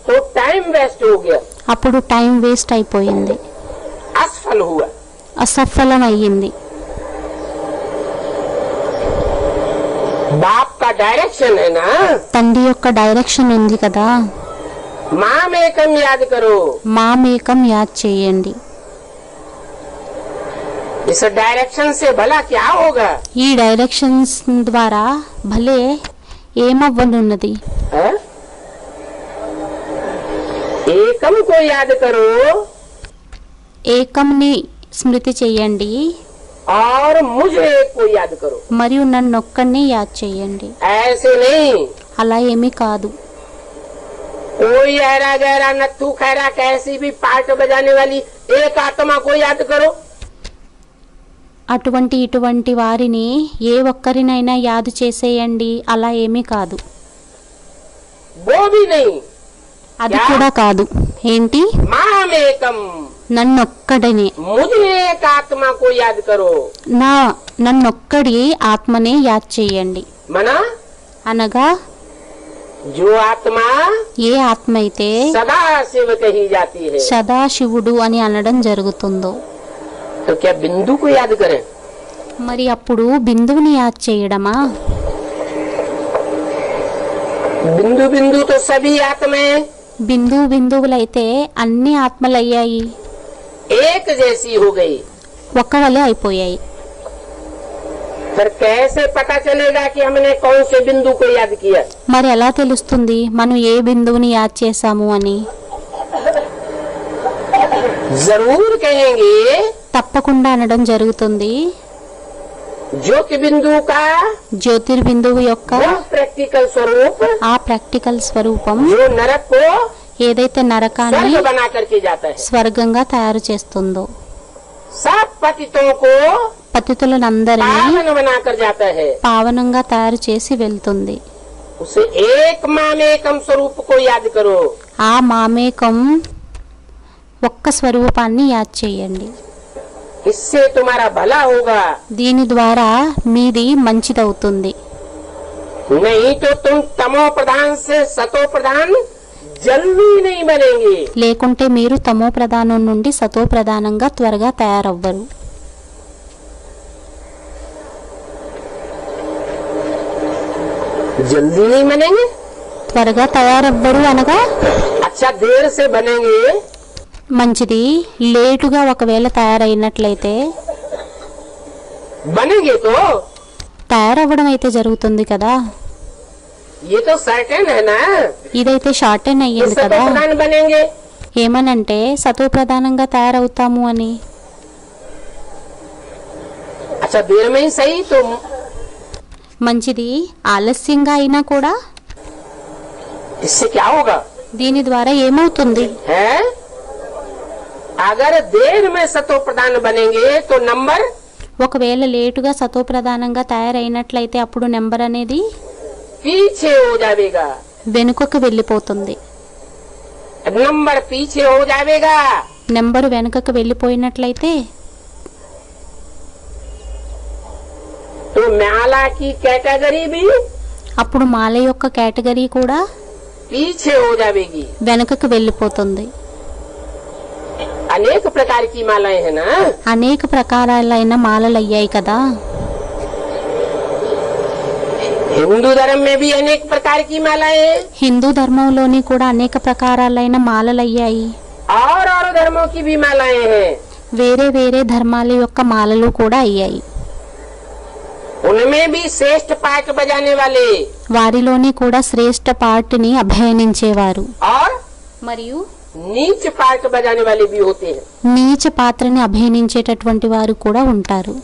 तो टाइम वेस्ट हो गया, అప్పుడు టైం వేస్ట్ అయిపోయింది, असफल हुआ। అసఫలం అయ్యింది. बाप का डायरेक्शन है ना, తండ్రి యొక్క డైరెక్షన్ ఉంది కదా, माम एकम याद करो। మామేకం యాద్ చేయండి. इस डायरेक्शन से भला क्या होगा? ఈ డైరెక్షన్స్ ద్వారా భలే ఏమవ్వనున్నది? है? एकम को याद करो ఏకంని స్మృతి చెయ్యండి. और मुझे एक को याद करो। మరియు నన్నొక్కడినే యాద్ చేయండి. ऐसे नहीं అలా ఏమీ కాదు. कोई ऐरा गहरा नत्थू खैरा कैसी भी पार्ट बजाने वाली एक आत्मा को याद करो। ఇటువంటి వారిని ఏ ఒక్కరినైనా యాదు చేసేయండి, అలా ఏమీ కాదు. वो भी नहीं, అది కూడా కాదు. ఏంటి? मामेकम, నన్నొక్కడిని, मुझे एक आत्मा को याद करो। నన్నొక్కడి ఆత్మనే యాద్ చేయండి. मना అనగా जो आत्मा ఏ ఆత్మ అయితే सदा शिव कही जाती है, సదాశివుడు అని అనడం జరుగుతుందో, तो क्या बिंदु को याद करें? మరి అప్పుడు బిందువుని యాద్ చేయడమా? बिंदु बिंदु तो सभी आत्माएं బిందువులైతే అన్ని ఆత్మలయ్యాయి, एक जैसी हो गई। ఒక్కవలే అయిపోయాయి. फिर कैसे पता चलेगा कि हमने कौन से बिंदु को याद किया? మరి ఎలా తెలుస్తుంది మనం ఏ బిందువుని యాద్ చేశాము అని? जरूर कहेंगे తప్పకుండా అనడం జరుగుతుంది. ज्योति बिंदु का జ్యోతిర్బిందువు యొక్క वो प्रैक्टिकल स्वरूप ఆ ప్రాక్టికల్ స్వరూపం जो नरक को ఏదైతే నరకాన్ని स्वर्ग बना करके जाता है, స్వర్గంగా తయారు చేస్తుందో, सब पतितों को పతితులందరినీ पावन बना कर जाता है, పావనంగా తయారు చేసి వెళ్తుంది. उसे एक मामेकम स्वरूप को याद करो। ఆ మామేకం ఒక్క స్వరూపాన్ని యాద్ చేయండి. इससे तुम्हारा भला होगा, దీని ద్వారా మీది మంచిదవుతుంది. नहीं तो तुम तमो प्रधान से सतो प्रधान जल्दी नहीं बनेंगे। లేకుంటే మీరు తమో ప్రధానం నుండి సతో ప్రధానంగా త్వరగా తయారవ్వరు. जल्दी नहीं बनेंगे, త్వరగా తయారవ్వరు అనగా अच्छा देर से बनेंगे, మంచిది. లేటుగా ఒకవేళ తయారైనట్లయితే, बनेंगे तो తయారవ్వడం అయితే జరుగుతుంది కదా. ये तो सर्टेन है ना, ఇదైతే షార్ట్ అండ్ అయ్యింది सतो కదా. प्रधान बनेंगे। ఏమనంటే సతో ప్రధానంగా తయారవుతాము అని. अच्छा देर में ही सही, तो మంచిది. ఆలస్యంగా అయినా కూడా इससे क्या होगा దీని ద్వారా ఏమవుతుంది? है? अगर देर में सतो प्रधान बनेंगे तो नंबर ఒకవేళ లేటుగా సతో ప్రధానంగా తయారైనట్లయితే అప్పుడు నెంబర్ అనేది पीछे हो जाएगा, వెనుకకు వెళ్ళిపోతుంది. नंबर पीछे हो जाएगा, నెంబరు వెనుకకు వెళ్ళిపోయినట్లయితే तो माला की कैटेगरी भी అప్పుడు మాల యొక్క కేటగిరీ కూడా पीछे हो जाएगी। వెనుకకు వెళ్ళిపోతుంది. अनेक प्रकार की मालाएं है ना, అనేక ప్రకారాలైన మాలలు అయ్యాయి కదా. हिंदू धर्म में भी अनेक प्रकार की मालाएं हैं, హిందూ ధర్మంలోని కూడా అనేక ప్రకారాలైన మాలలు అయ్యాయి. और धर्मों की भी मालाएं हैं, వేరే వేరే ధర్మాల యొక్క మాలలు కూడా అయ్యాయి. उनमें भी श्रेष्ठ पाठ बजाने वाले వారిలోని కూడా శ్రేష్ఠ పార్టీని అభయనించేవారు और మరియు नीच पाठ बजाने वाले भी होते हैं। నీచ పాత్రని అభయనించేటటువంటి వారు కూడా ఉంటారు.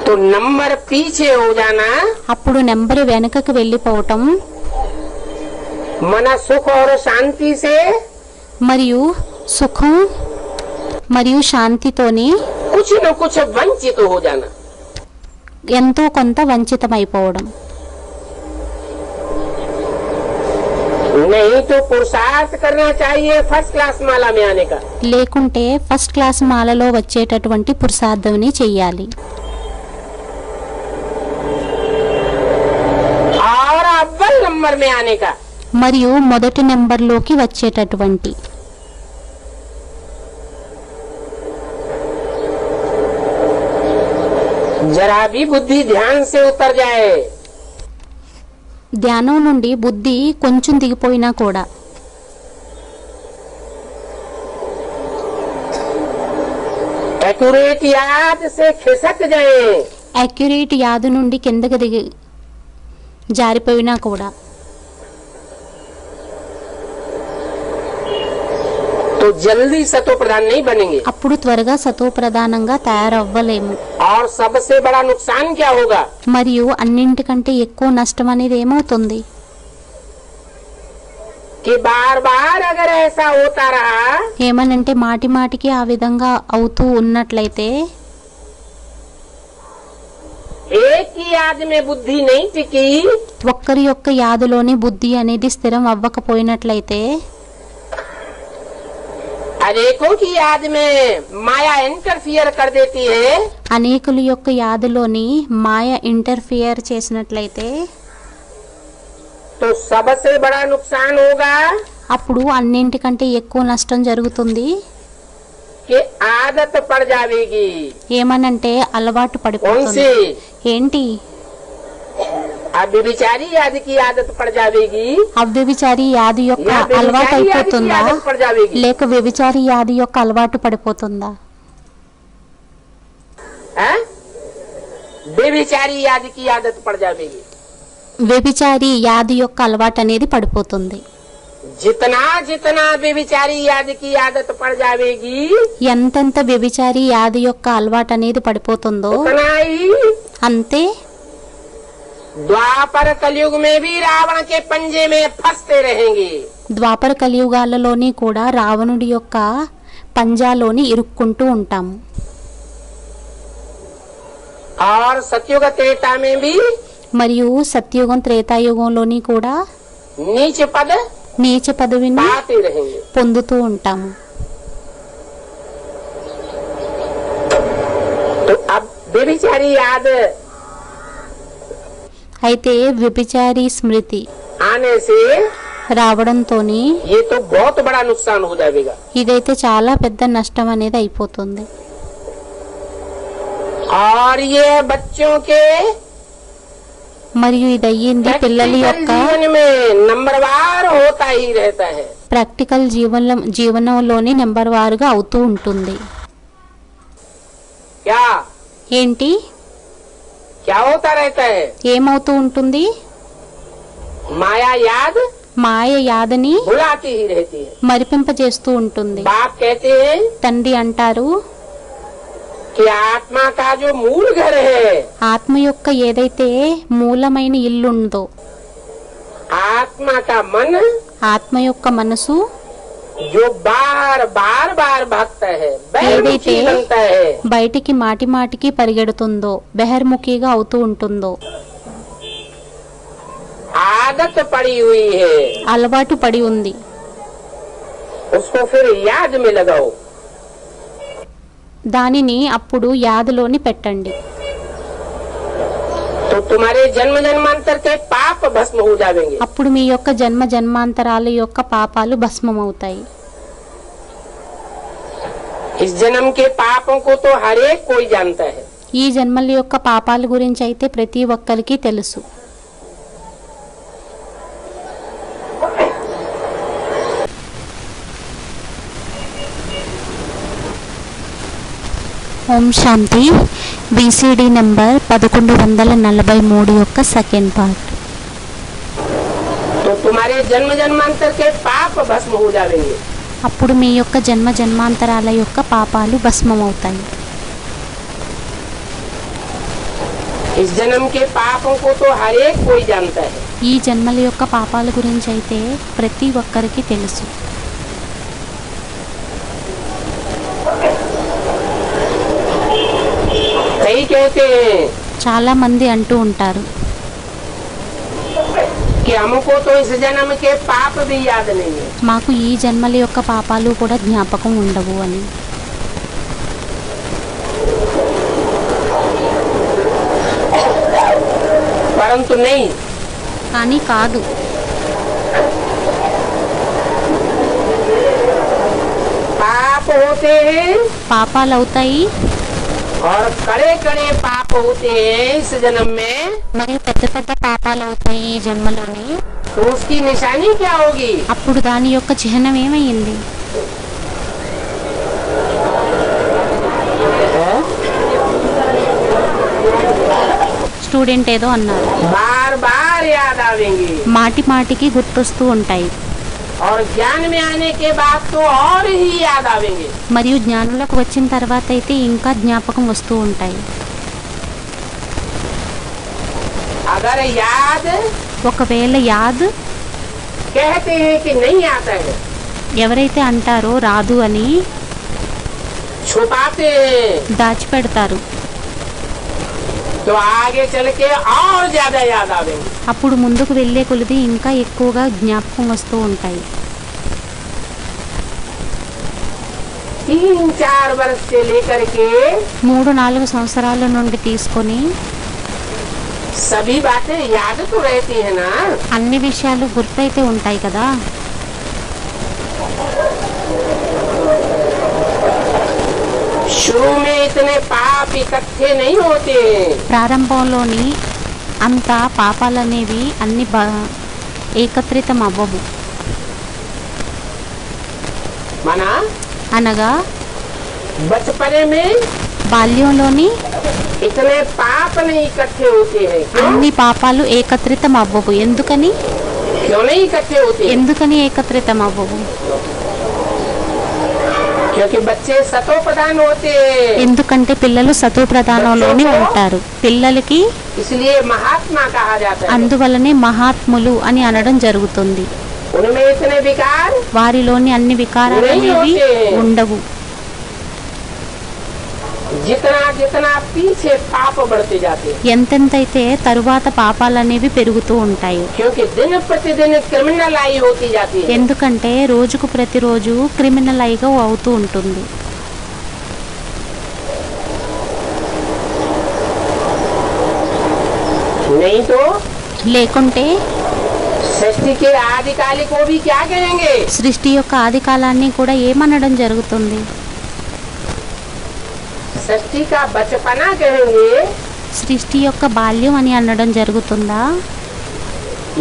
तो नंबर पीछे हो जाना అప్పుడు నెంబర్ వెనుకకు వెళ్ళిపోవటం मन सुख और शांति से మరియు సుఖం మరియు శాంతితోని कुछ न कुछ वंचित हो जाना। ఎంతో కొంత వంచితమైపోవడం. नहीं तो पुरुषार्थ करना चाहिए फर्स्ट क्लास माला में आने का, లేకుంటే ఫస్ట్ క్లాస్ మాలలో వచ్చేటటువంటి పురుషార్థంని చెయ్యాలి. और अव्वल नंबर में आने का, మరియు మొదటి నెంబర్లోకి వచ్చేటటువంటి. जरा भी बुद्धि ध्यान से उतर जाए, ధ్యానం నుండి బుద్ధి కొంచెం దిగిపోయినా కూడా एक्यूरेट याद से खिसक जाए, అక్యురేట్ యాదు నుండి కిందకి దిగి జారిపోయినా కూడా तो जल्दी सतो प्रधान नहीं बनेंगे। అప్పుడు త్వరగా సతో ప్రధానంగా తయారవ్వలేము. और सबसे बड़ा नुकसान क्या होगा? మరియు అన్నింటికంటే ఎక్కువ నష్టం అనేది ఏమవుతుంది कि बार बार अगर ऐसा होता रहा, ఏమనంటే మాటి మాటికి ఆ విధంగా అవుతూ ఉన్నట్లయితే एक ही याद में बुद्धि नहीं टिकी, ఒక్కరి యొక్క యాదులోని బుద్ధి అనేది స్థిరం అవ్వకపోయినట్లయితే अनेकों की याद में माया इंटरफियर कर देती है, అనేకుల యొక్క యాదులోని మాయ ఇంటర్ఫియర్ చేసినట్లయితే तो सबसे बड़ा नुकसान होगा అప్పుడు అన్నింటికంటే ఎక్కువ నష్టం జరుగుతుంది. कि आदत पड़ जाएगी। ఏమనంటే అలవాటు कौन పడిపోతుంది. सी? ఏంటి? अब व्यभिचारी याद की आदत पड़ जाएगी అవ్యభిచారి యాది యొక్క या అలవాటు व्यभिचारी याद की అయిపోతుందా आदत पड़ जाएगी? లేక వ్యభిచారి యాది యొక్క అలవాటు పడిపోతుందా? हैं? व्यभिचारी याद की आदत पड़ जाएगी। వ్యభిచారి యాది యొక్క అలవాటు అనేది పడిపోతుంది. जितना जितना व्यभिचारी याद की आदत पड़ जाएगी, ఎంతెంత వ్యభిచారి యాది యొక్క అలవాటు అనేది పడిపోతుందో उतना ही అంతే द्वापर कलयुग में भी रावण के पंजे में फंसते रहेंगे। ద్వాపర కలియుగాలలోని కూడా రావణుడి యొక్క పంజాలోని ఇరుక్కుంటూ ఉంటాము. और सतयुग त्रेता में भी మరియు సత్యుగం త్రేతాయుగంలోని కూడా नीच पद నీచ పదవిని पाते रहेंगे। పొందుతూ ఉంటాము. तो अब व्यभिचारी याद అయితే వ్యభిచారి స్మృతి आने से రావడంతోని ये तो बहुत बड़ा नुकसान हो जाएगा। ఇదైతే చాలా పెద్ద నష్టం అనేది అయిపోతుంది. और ये बच्चों के మరియు ఇది అయ్యింది పిల్లల प्रैक्टिकल యొక్క जीवन में नंबरवार होता ही रहता है। ప్రాక్టికల్ జీవనంలోని నెంబర్ వారుగా అవుతూ ఉంటుంది. क्या ఏంటి? क्या होता रहता है? ఏమవుతూ ఉంటుంది? माया याद మాయ యాదని बुलाती ही रहती है। మరిపింపజేస్తూ ఉంటుంది. बाप कहते हैं తండ్రి అంటారు कि आत्मा का जो मूल घर है, ఆత్మ యొక్క ఏదైతే మూలమైన ఇల్లు ఉందో आत्मा का मन ఆత్మ యొక్క మనసు जो बार बार बार भागता है, बहिर्मुखी ఏదైతే बनता है, బయటికి మాటి మాటికి పరిగెడుతుందో బహిర్ముఖిగా అవుతూ ఉంటుందో आदत पड़ी हुई है, అలవాటు పడి ఉంది. उसको फिर याद में लगाओ। దానిని అప్పుడు యాదలోని పెట్టండి. तो तुम्हारे जन्म जन्मांतर के पाप भस्म हो जाएंगे। అప్పుడు మీ యొక్క జన్మ జన్మాంతరాల యొక్క పాపాలు భస్మమవుతాయి. इस जन्म के पापों को तो हर एक कोई जानता है। ఈ జన్మల యొక్క పాపాల గురించి అయితే ప్రతి ఒక్కరికి తెలుసు. ఓం శాంతి. బీసీడీ నెంబర్ 1143 యొక్క సెకండ్ పార్ట్. तो तुम्हारे जन्म जन्मांतर के पाप भस्म हो जाएंगे। అప్పుడు మీ యొక్క జన్మ జన్మాంతరాల యొక్క పాపాలు భస్మమవుతాయి. इस जन्म के पापों को तो हर एक कोई जानता है। ఈ జన్మల యొక్క పాపాల గురించి అయితే ప్రతి ఒక్కరికి తెలుసు. कई कहते हैं చాలా మంది అంటూ ఉంటారు कि हमको तो इस जन्म के पाप भी याद नहीं है। మాకు ఈ జన్మల యొక్క పాపాలు కూడా జ్ఞాపకం ఉండవు అని. परंतु नहीं, కానీ కాదు, पाप होते हैं పాపాలు అవుతాయి. और कड़े कड़े पाप होते हैं इस जन्म में। మరియు పెద్ద పెద్ద పాపాలు అవుతాయి ఈ జన్మలోని. तो उसकी निशानी क्या होगी? అప్పుడు దాని యొక్క చిహ్నం ఏమైంది? స్టూడెంట్ ఏదో అన్నారు, बार बार याद आवेंगी। మాటి మాటికి గుర్తొస్తూ ఉంటాయి. और ज्ञान में आने के बाद तो और ही याद आवेंगे। మరియు జ్ఞానంలోకి వచ్చిన తర్వాత అయితే ఇంకా జ్ఞాపకం వస్తూ ఉంటాయి. अगर याद ఒకవేళ యాద్ कहते हैं कि नहीं आता है, ఎవరైతే అంటారో రాదు అని छुपाते हैं, దాచిపెడతారు, तो आगे चल के और ज्यादा याद आवेंगे। అప్పుడు ముందుకు వెళ్ళే కొలది ఇంకా ఎక్కువగా జ్ఞాపకం వస్తూ ఉంటాయి. 3-4 वर्ष से लेकर के 3-4 సంవత్సరాల నుండి తీసుకొని सभी बातें याद तो रहती है ना। అన్ని విషయాలు గుర్తైతే ఉంటాయి కదా. शुरू में इतने पाप इकट्ठे नहीं होते, ప్రారంభంలోని అంత పాపాలనేవి అన్ని ఏకత్రితం అవ్వవు. माना అనగా बचपने में బాల్యంలోని इतने पाप नहीं इकट्ठे होते हैं। क्यों? అన్ని పాపాలు ఏకత్రితం అవ్వవు. ఎందుకని क्यों नहीं इकट्ठे होते? ఎందుకని ఏకత్రితం అవ్వవు? क्योंकि बच्चे सतो प्रधान होते हैं, ఎందుకంటే పిల్లలు సతో ప్రధానంలోనే ఉంటారు. పిల్లలకి इसलिए महात्मा कहा जाता है। అందువలనే మహాత్ములు అని అనడం జరుగుతుంది. उनमें इतने विकार వారిలోని అన్ని వికారాలు అనేవి ఉండవు. जितना जितना पीछे पाप बढ़ते जाते हैं, ఎంతెంతైతే తరువాత పాపాలనేవి పెరుగుతూ ఉంటాయి. क्योंकि दिन प्रतिदिन क्रिमिनलाई होती जाती है। ఎందుకంటే రోజుకు ప్రతిరోజు క్రిమినల్ అయిగా అవుతూ ఉంటుంది. नहीं तो లేకుంటే सृष्टि के आदिकाल को भी क्या कहेंगे? సృష్టి యొక్క ఆది కాలాన్ని కూడా ఏమనడం జరుగుతుంది? सृष्टि का बचपना कहेंगे సృష్టి యొక్క బాల్యం అని అనడం జరుగుతుందా,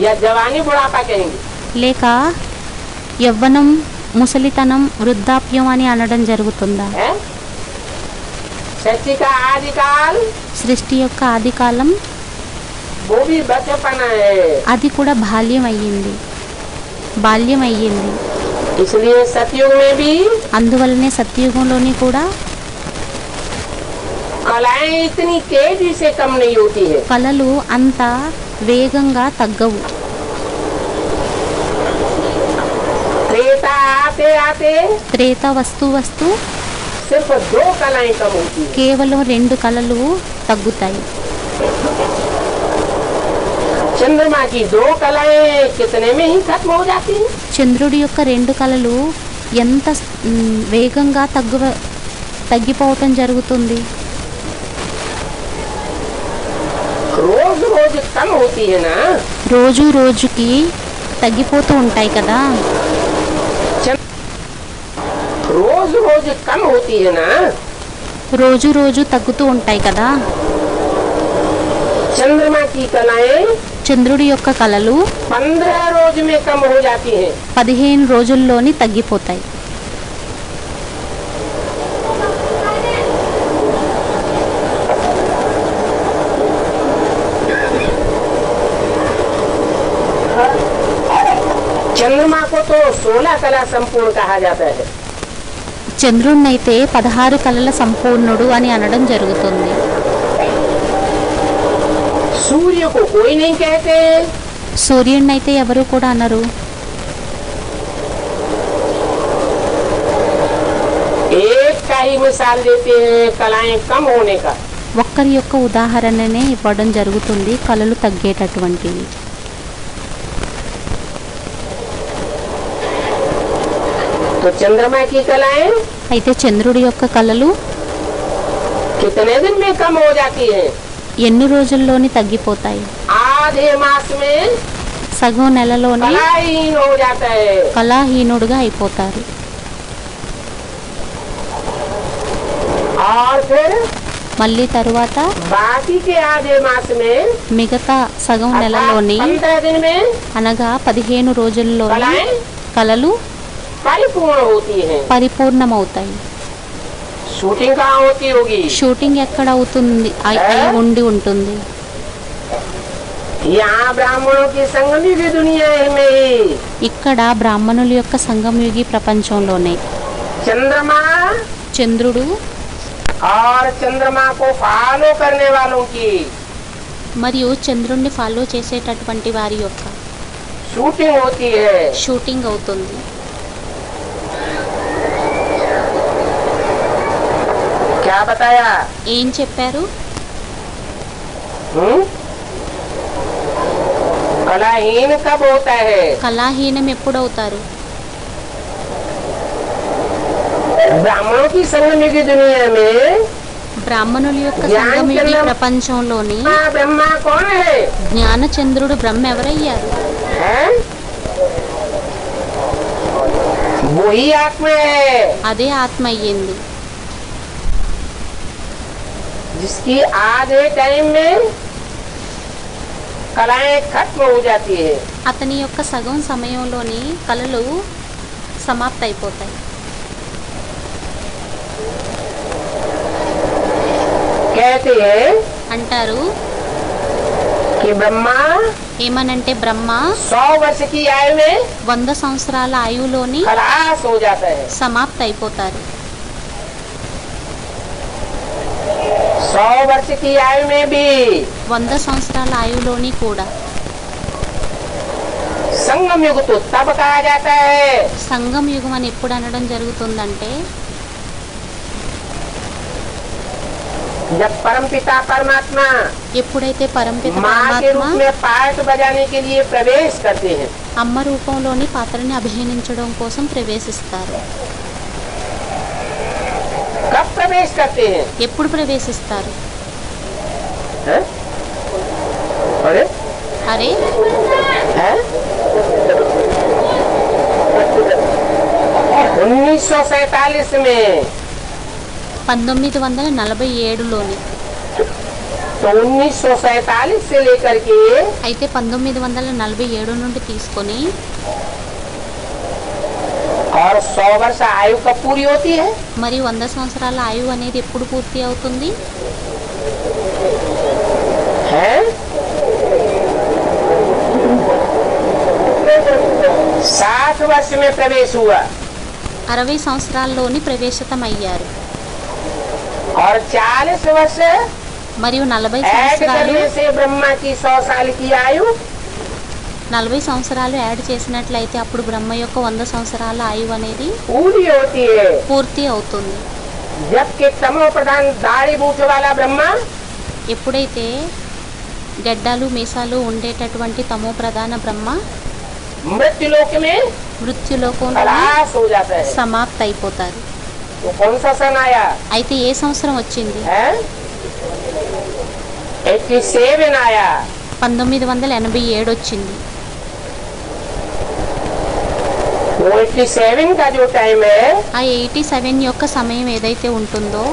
या जवानी बुढ़ापा कहेंगे? లేక యవ్వనం, ముసలితనం, వృద్ధాప్యం అని అనడం జరుగుతుందా? है? सृष्टि का आदिकाल సృష్టి యొక్క ఆది కాలం वो भी बचपना है, అది కూడా బాల్యం అయ్యింది, బాల్యం అయ్యింది. इसलिए सतयुग में भी అందువలనే సత్యయుగంలోని కూడా कलाएं इतनी तेजी से कम नहीं होती है। కళలు అంత వేగంగా తగ్గవు. त्रेता आते आते త్రేత వస్తూ వస్తూ सिर्फ 2 कलाएं कम होती है। కేవలం 2 కళలు తగ్గుతాయి. चंद्रमा की 2 कलाएं कितने में ही खत्म हो जाती है। చంద్రుడి యొక్క 2 కళలు ఎంత వేగంగా తగ్గిపోవటం జరుగుతుంది. रोज रोज कम होती है ना। రోజు రోజుకి తగ్గిపోతూ ఉంటాయి కదా. रोज रोज कम होती है ना। రోజు రోజు తగ్గుతూ ఉంటాయి కదా. चंद्रमा की कलाएं చంద్రుడి యొక్క కళలు 15 रोज में कम हो जाती हैं। 15 రోజుల్లోని తగ్గిపోతాయి. चंद्रमा को तो 16 कला संपूर्ण कहा जाता है। చంద్రుడినైతే 16 కళల సంపూర్ణుడు అని అనడం జరుగుతుంది. सूर्य को कोई नहीं कहते, సూర్యుడినైతే ఎవరు కూడా అనరు. एक का ही मिसाल देते हैं कलाएं कम होने का। ఒక్కరి యొక్క ఉదాహరణనే ఇవ్వడం జరుగుతుంది కళలు తగ్గేటటువంటివి. तो चंद्रमा की कलाएं అయితే చంద్రుడి యొక్క కళలు कितने दिन में कम हो जाती हैं? ఎన్ని రోజుల్లోని తగ్గిపోతాయి? आधे मास में సగం నెలలోని कलाहीन हो जाता है। కళాహీనుడుగా అయిపోతారు. और फिर మళ్ళీ తరువాత बाकी के आधे मास में మిగతా సగం నెలలోని 15 दिन में అనగా 15 రోజుల్లోని कलाएं కళలు परिपूर्ण होती हैं। పరిపూర్ణమవుతాయి. शूटिंग कहाँ होती होगी? షూటింగ్ ఎక్కడ అవుతుంది? అయి ఉండి ఉంటుంది. यहाँ ब्राह्मणों की संगम की दुनिया में ही ఇక్కడ బ్రాహ్మణుల యొక్క సంగమయుగి ప్రపంచంలోనే चंद्रमा చంద్రుడు और चंद्रमा को फॉलो करने वालों की మరియు చంద్రుణ్ణి ఫాలో చేసేటటువంటి వారి యొక్క शूटिंग होती है। షూటింగ్ అవుతుంది. क्या बताया? ఏం చెప్పారు? कलाहीन कब होता है? కళాహీనం ఎప్పుడవుతారు? ब्राह्मणों की संगम की दुनिया में బ్రాహ్మణుల యొక్క సంగమయుగి ప్రపంచంలోని ब्रह्मा कौन है? జ్ఞానచంద్రుడు బ్రహ్మ ఎవరయ్యారు? हैं? वही आत्मा है అదే ఆత్మ అయ్యింది. जिसकी आधे टाइम में कलाएं खत्म हो जाती है। అతని యొక్క సగం సమయంలోని కళలు సమాప్తి అయిపోతాయి. कहते हैं అంటారు कि ब्रह्मा ఏమనంటే బ్రహ్మ 100 वर्ष की आयु में 100 సంవత్సరాల ఆయువులోని खलास हो जाता है। సమాప్తి అయిపోతారు. 100 वर्ष की आयु में भी 100 సంవత్సరాల ఆయువులోని కూడా संगम युग तो तब कहा जाता है సంగమ యుగం అని ఎప్పుడు అనడం జరుగుతుందంటే जब परमपिता परमात्मा ఎప్పుడైతే పరంపిత माँ के పరమాత్మ रूप में पाठ बजाने के लिए प्रवेश करते हैं। అమ్మ రూపంలోని పాత్రని అభినయించడం కోసం ప్రవేశిస్తారు. कब प्रवेश करते हैं? ఎప్పుడు ప్రవేశిస్తారు? हैं? अरे అరే हैं? 1947 में 1947లోని तो 1947 से लेकर के అయితే 1947 నుండి తీసుకొని और 100 वर्ष आयु कब पूरी होती है? మరి 100 సంవత్సరాల ఆయువు అనేది ఎప్పుడు పూర్తి అవుతుంది? हैं? 60 वर्ष में प्रवेश हुआ 60 సంవత్సరాల్లోని ప్రవేశితమయ్యారు. और 40 वर्ष మరియు 40 ऐड సంవత్సరాలు करने से ब्रह्मा की 100 साल की आयु 40 సంవత్సరాలు యాడ్ చేసినట్లయితే అప్పుడు బ్రహ్మ యొక్క 100 సంవత్సరాల ఆయువు అనేది पूरी होती है। పూర్తి అవుతుంది. जबकि तमो प्रधान दाढ़ी मूछ वाला ब्रह्मा ఎప్పుడైతే గడ్డాలు మీసాలు ఉండేటటువంటి తమో ప్రధాన బ్రహ్మ मृत्युलोक में మృత్యులోకంలో खलास हो जाता है। సమాప్తి అయిపోతారు. तो कौन सा सन आया? అయితే ఏ సంవత్సరం వచ్చింది? है 87 आया। 1987 వచ్చింది. वो 87 का जो टाइम है ఆ 87 యొక్క సమయం ఏదైతే ఉంటుందో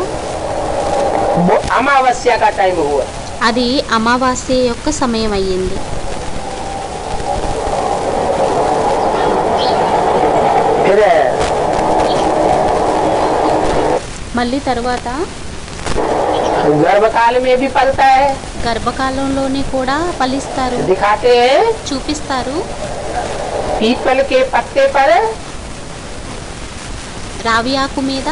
वो अमावस्या का टाइम हुआ। అది అమావాస్య యొక్క సమయం అయ్యింది. फिर మళ్ళీ తర్వాత गर्भकाल में भी पलता है। గర్భకాలంలోనే కూడా ఫలిస్తారు, दिखाते हैं చూపిస్తారు. पीपल के पत्ते पर రావి ఆకు మీద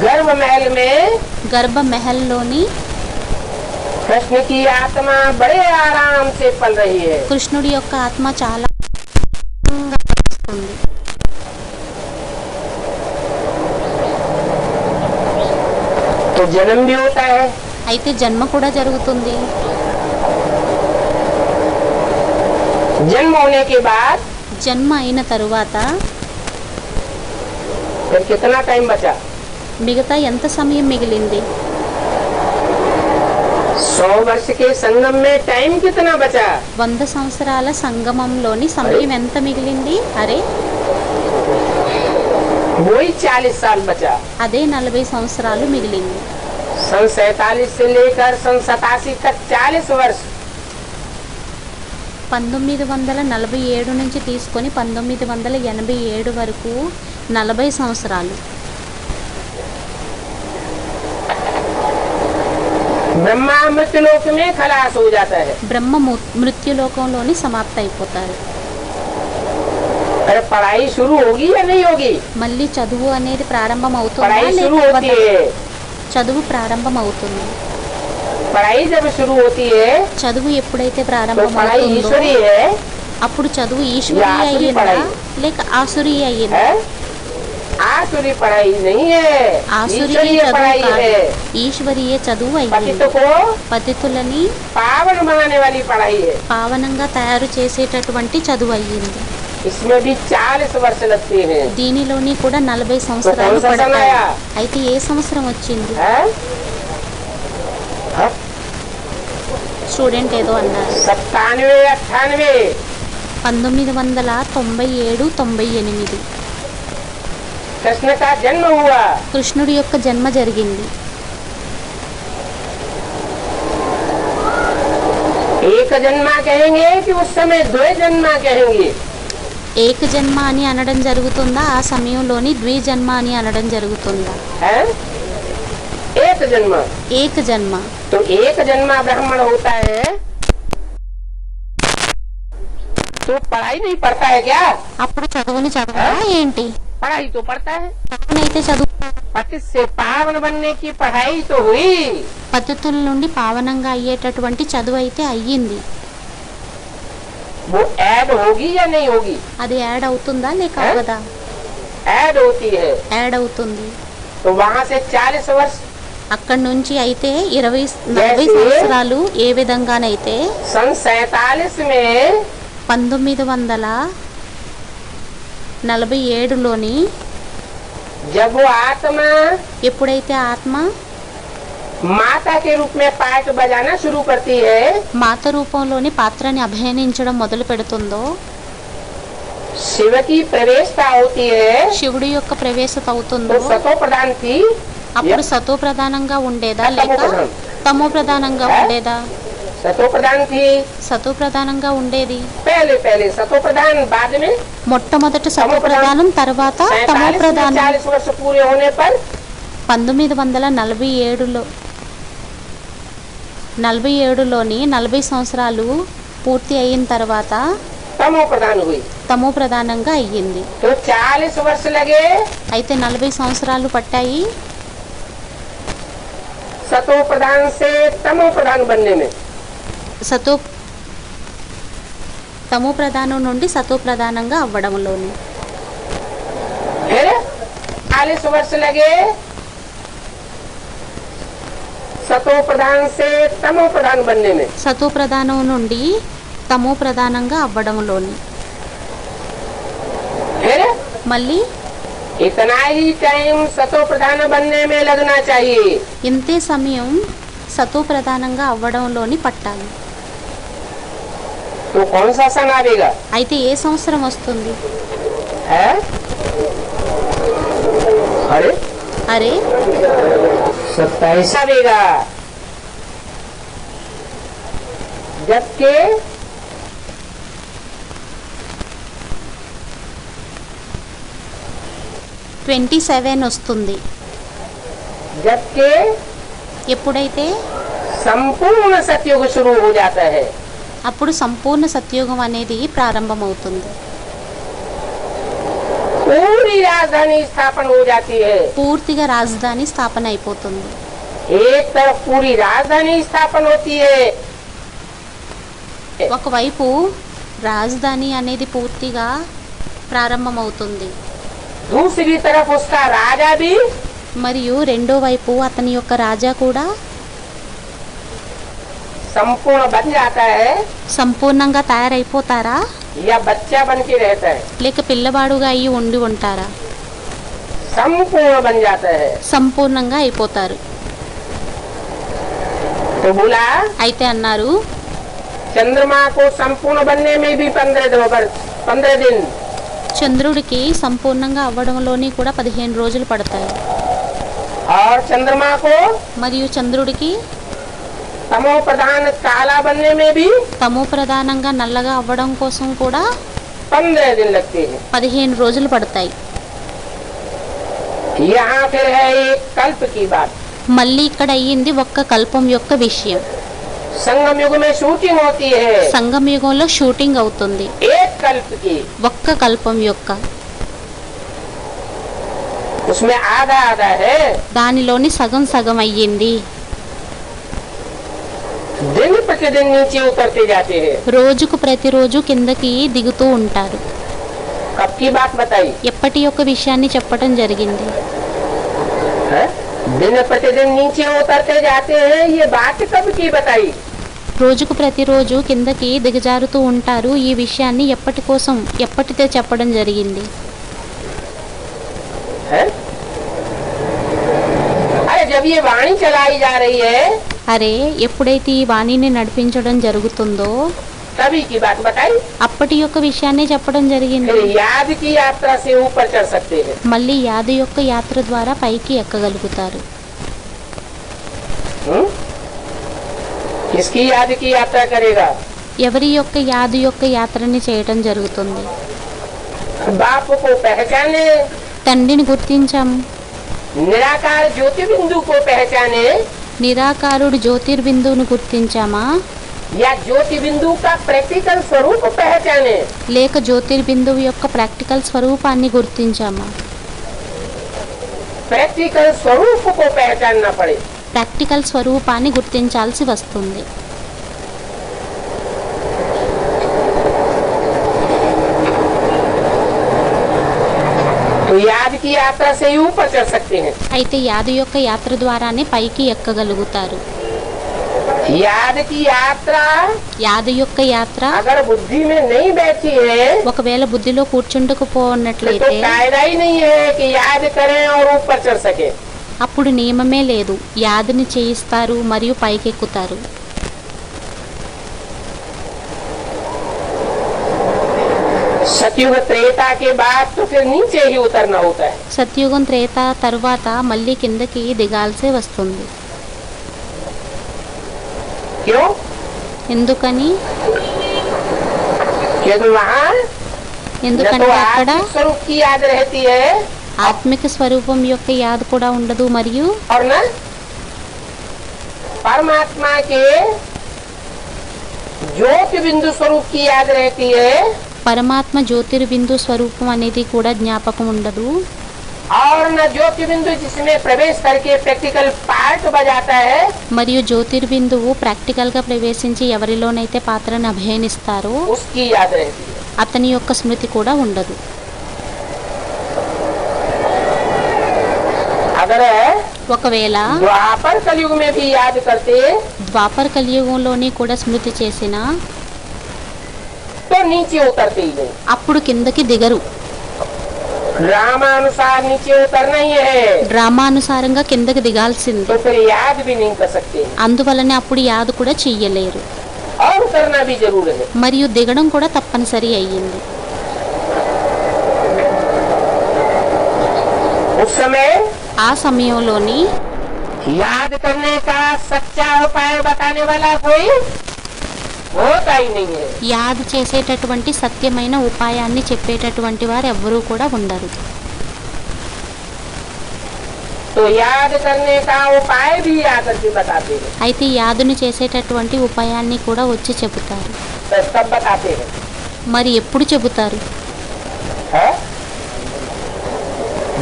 गर्भ महल में గర్భ మెహల్లోని कृष्ण की आत्मा बड़े आराम से पल रही है। కృష్ణుడి యొక్క ఆత్మ చాలా ఆనందంగా ఫలిస్తుంది. तो जन्म भी होता है। అయితే జన్మ కూడా జరుగుతుంది. जन्म होने के बाद జన్మ అయిన తరువాత फिर कितना टाइम बचा? మిగతా ఎంత సమయం మిగిలింది? 100 वर्ष के संगम में टाइम कितना बचा? 100 సంవత్సరాల సంగమంలోని సమయం ఎంత మిగిలింది? అరే वही 40 साल बचा। అదే 40 సంవత్సరాలు మిగిలింది. सन 47 से लेकर सन 87 तक 40 वर्ष 1947 నుంచి తీసుకొని 1987 వరకు 40 సంవత్సరాలు. ब्रह्मा मृत्युलोक में खलास हो जाता है। బ్రహ్మ మృత్యులోకంలోని సమాప్తి అయిపోతారు. अरे पढ़ाई शुरू होगी या नहीं होगी? మళ్ళీ చదువు అనేది ప్రారంభం అవుతుందా पढ़ाई शुरू లేక होती है। చదువు ప్రారంభం అవుతుంది. पढ़ाई जब शुरू होती है చదువు ఎప్పుడైతే तो ప్రారంభం पढ़ाई అవుతుందో ईश्वरी है, అప్పుడు చదువు ఈశ్వరీయ या आसुरी అయ్యిందా పढ़ाई? లేక ఆసురీయ అయ్యిందా? है? आसुरी पढ़ाई नहीं है, ఆసురీయ ईश्वरीय చదువు पढ़ाई కాదు, है। ఈశ్వరీయ చదువు అయ్యింది. पतित को పతితులని पावन बनाने वाली पढ़ाई है। పావనంగా తయారు చేసేటటువంటి చదువు అయ్యింది. इसमें भी 40 वर्ष लगते हैं। దీనిలోని కూడా 40 సంవత్సరాలు तो कौन सा పడతాయి. समय आया? అయితే ఏ సంవత్సరం వచ్చింది? है? हाँ? స్టూడెంట్ ఏదో అన్నారు. 97, 98 1997-98 कृष्ण का जन्म हुआ। కృష్ణుడి యొక్క జన్మ జరిగింది. एक जन्मा कहेंगे कि उस समय दो जन्मा कहेंगे? ఏక జన్మ అని అనడం జరుగుతుందా, ఆ సమయంలోని ద్విజన్మ అని అనడం జరుగుతుందా? है? एक जन्म। ఏక జన్మ. तो एक जन्मा ब्राह्मण होता है तो पढ़ाई नहीं पढ़ता है क्या? అప్పుడు చదువుని చదవరా ఏంటి? पढ़ाई तो पढ़ता है। చదువునైతే చదువు. पतित से पावन बनने की पढ़ाई तो हुई, పద్ధతుల నుండి పావనంగా అయ్యేటటువంటి చదువు అయితే అయ్యింది. वो ऐड होगी या नहीं होगी? అది యాడ్ అవుతుందా లేక అవ్వదా? ऐड होती है। యాడ్ అవుతుంది. तो वहाँ से 40 वर्ष అక్కడి నుంచి అయితే 40 సంవత్సరాలు ఏ విధంగానైతే सन 47 में 1947లోని जब वो आत्मा ఎప్పుడైతే ఆత్మ माता के रूप में पाठ बजाना शुरू करती है, మాత రూపంలోని పాత్రని అభినయించడం మొదలు పెడుతుందో, शिव की प्रवेशता होती है, శివుడి యొక్క ప్రవేశత तो అవుతుందో, सतो प्रधान थी। అప్పుడు సతో ప్రధానంగా ఉండేదా తమో లేక ప్రధానం. తమో ప్రధానంగా ఉండేదా? सतो प्रधान थी సతో ప్రధానంగా ఉండేది. पहले सतो प्रधान, बाद में మొట్టమొదట సతో ప్రధానం, తర్వాత తమో 47 में ప్రధానం. 40 वर्ष पूरे होने पर 1947లోని 40 సంవత్సరాలు పూర్తి అయిన తర్వాత तमो प्रधान हुई। తమో ప్రధానంగా అయ్యింది. तो 40 वर्ष लगे అయితే 40 సంవత్సరాలు పట్టాయి सतो प्रधान से तमो प्रधान बनने में। తమో ప్రధానం నుండి సతో ప్రధానంగా అవ్వడంలోని. फिर 40 वर्ष लगे सतो प्रधान से तमो प्रधान बनने में। సతో ప్రధానం నుండి తమో ప్రధానంగా అవ్వడంలోని. फिर మళ్ళీ इतना ही टाइम सतो प्रधान बनने में लगना चाहिए। ఇంతే సమయం సతో ప్రధానంగా అవ్వడంలోని పట్టాలి. तो कौन सा सन आएगा? అయితే ఏ సంవత్సరం వస్తుంది? है? अरे అరే 27 आएगा, जबकि 27 వస్తుంది. जबकि ఎప్పుడైతే संपूर्ण सतयुग शुरू हो जाता है। అప్పుడు సంపూర్ణ సత్యుగం అనేది ప్రారంభమవుతుంది. पूरी राजधानी स्थापन हो जाती है। పూర్తిగా రాజధాని స్థాపన అయిపోతుంది. एक तरफ पूरी राजधानी स्थापन होती है, ఒకవైపు రాజధాని అనేది పూర్తిగా ప్రారంభమవుతుంది. दूसरी तरफ उसका राजा भी మరియు రెండో వైపు అతని యొక్క రాజా కూడా संपूर्ण बन जाता है, సంపూర్ణంగా తయారైపోతారా या बच्चा बन के रहता है? లేక పిల్లవాడుగా అయ్యి ఉండి ఉంటారా? संपूर्ण बन जाता है। సంపూర్ణంగా అయిపోతారు. तो बोला అయితే అన్నారు चंद्रमा को संपूर्ण बनने में भी 15 दिन, చంద్రుడికి సంపూర్ణంగా అవ్వడంలోని కూడా 15 రోజులు పడతాయి. और चंद्रमा को మరియు చంద్రుడికి तमो प्रधान काला बनने में भी తమో ప్రధానంగా నల్లగా అవ్వడం కోసం కూడా 15 दिन लगते हैं। 15 రోజులు పడతాయి. यहाँ फिर है एक कल्प की बात। మళ్ళీ ఇక్కడ అయ్యింది ఒక్క కల్పం యొక్క విషయం. संगम युग में शूटिंग होती है సంగమ యుగంలో షూటింగ్ అవుతుంది एक कल्प की, ఒక్క కల్పం యొక్క. उसमें आधा आधा है. దానిలోని సగం సగం అయ్యింది. दिन प्रतिदिन नीचे उतरते जाते हैं. రోజుకు ప్రతిరోజు కిందకి దిగుతూ ఉంటారు. कब की बात बताई ఎప్పటి యొక్క విషయాన్ని చెప్పడం జరిగింది. है? दिन प्रतिदिन नीचे उतरते जाते हैं, ये बात कब की बताई? రోజుకు ప్రతిరోజు కిందకి దిగజారుతూ ఉంటారు. ఈ విషయాన్ని ఎప్పటితో చెప్పడం జరిగింది. है? अरे जब ये वाणी चलाई जा रही है అరే ఎప్పుడైతే ఈ వాణిని నడిపించడం జరుగుతుందో तभी की बात बताई. అప్పటి యొక్క విషయాన్ని చెప్పడం జరిగింది. फिर याद की यात्रा से ऊपर चढ़ सकते हैं. మళ్ళీ యాద యొక్క యాత్ర ద్వారా పైకి ఎక్కగలుగుతారు. किसकी याद की यात्रा करेगा? ఎవరి యొక్క యాద యొక్క యాత్రని చేయటం జరుగుతుంది. बाप को पहचाने, తండ్రిని గుర్తించాము. निराकार ज्योति बिंदु को पहचाने, నిరాకారుడు జ్యోతిర్బిందువును గుర్తించామా, या ज्योति बिंदु का प्रैक्टिकल स्वरूप पहचाने. లేక జ్యోతిర్బిందువు యొక్క ప్రాక్టికల్ స్వరూపాన్ని గుర్తించామా. प्रैक्टिकल स्वरूप को पहचानना पड़े. ప్రాక్టికల్ స్వరూపాన్ని గుర్తించాల్సి వస్తుంది. तो याद की यात्रा से ही ऊपर चढ़ सकते हैं. అయితే యాద యొక్క యాత్ర ద్వారానే పైకి ఎక్కగలుగుతారు. याद की यात्रा యాద యొక్క యాత్ర अगर बुद्धि में नहीं बैठी है ఒకవేళ బుద్ధిలో तो కూర్చుండకపోన్నట్లయితే कायदा ही नहीं है कि याद करें और ऊपर चढ़ सके. అప్పుడు నియమమే లేదు. యాదని చేయిస్తారు మరియు పైకెక్కుతారు. सतयुग त्रेता के बाद तो फिर नीचे ही उतरना होता है. సత్యుగం త్రేత తరువాత మళ్ళీ కిందకి దిగాల్సే వస్తుంది. क्यों? ఎందుకని? क्योंकि वहाँ न ఎందుకంటే तो అక్కడ आत्मिक स्वरूप की याद रहती है ఆత్మిక స్వరూపం యొక్క యాద కూడా ఉండదు మరియు और न परमात्मा के ज्योति बिंदु स्वरूप की याद रहती है. పరమాత్మ జ్యోతిర్బిందు స్వరూపం అనేది కూడా జ్ఞాపకం ఉండదు. और न ज्योति बिंदु जिसमें प्रवेश करके प्रैक्टिकल पार्ट बजाता है మరియు జ్యోతిర్బిందువు ప్రాక్టికల్ గా ప్రవేశించి ఎవరిలోనైతే పాత్రను అభినయిస్తారో उसकी याद रहती है. అతని యొక్క స్మృతి కూడా ఉండదు. अगर ఒకవేళ द्वापर कलयुग में भी याद करते ద్వాపర కలియుగంలోనే కూడా స్మృతి చేసినా तो नीचे उतरते ही नहीं. అప్పుడు కిందకి దిగరు. ड्रामानुसार नीचे उतरना ही है డ్రామానుసారంగా కిందకి దిగాల్సింది. तो फिर याद भी नहीं कर सकते అందువలనే అప్పుడు యాద కూడా చెయ్యలేరు. और उतरना भी जरूर है. మరియు దిగడం కూడా తప్పనిసరి అయ్యింది. उस समय ఆ సమయంలోని याद करने का सच्चा उपाय बताने वाला कोई होता ही नहीं है. యాద చేసేటటువంటి సత్యమైన ఉపాయాన్ని చెప్పేటటువంటి వారు ఎవ్వరూ కూడా ఉండరు. तो याद करने का उपाय भी आकर के बताते हैं. అయితే యాదును చేసేటటువంటి ఉపాయాన్ని కూడా వచ్చి చెబుతారు. तो सब बताते हैं. మరి ఎప్పుడు చెబుతారు? है?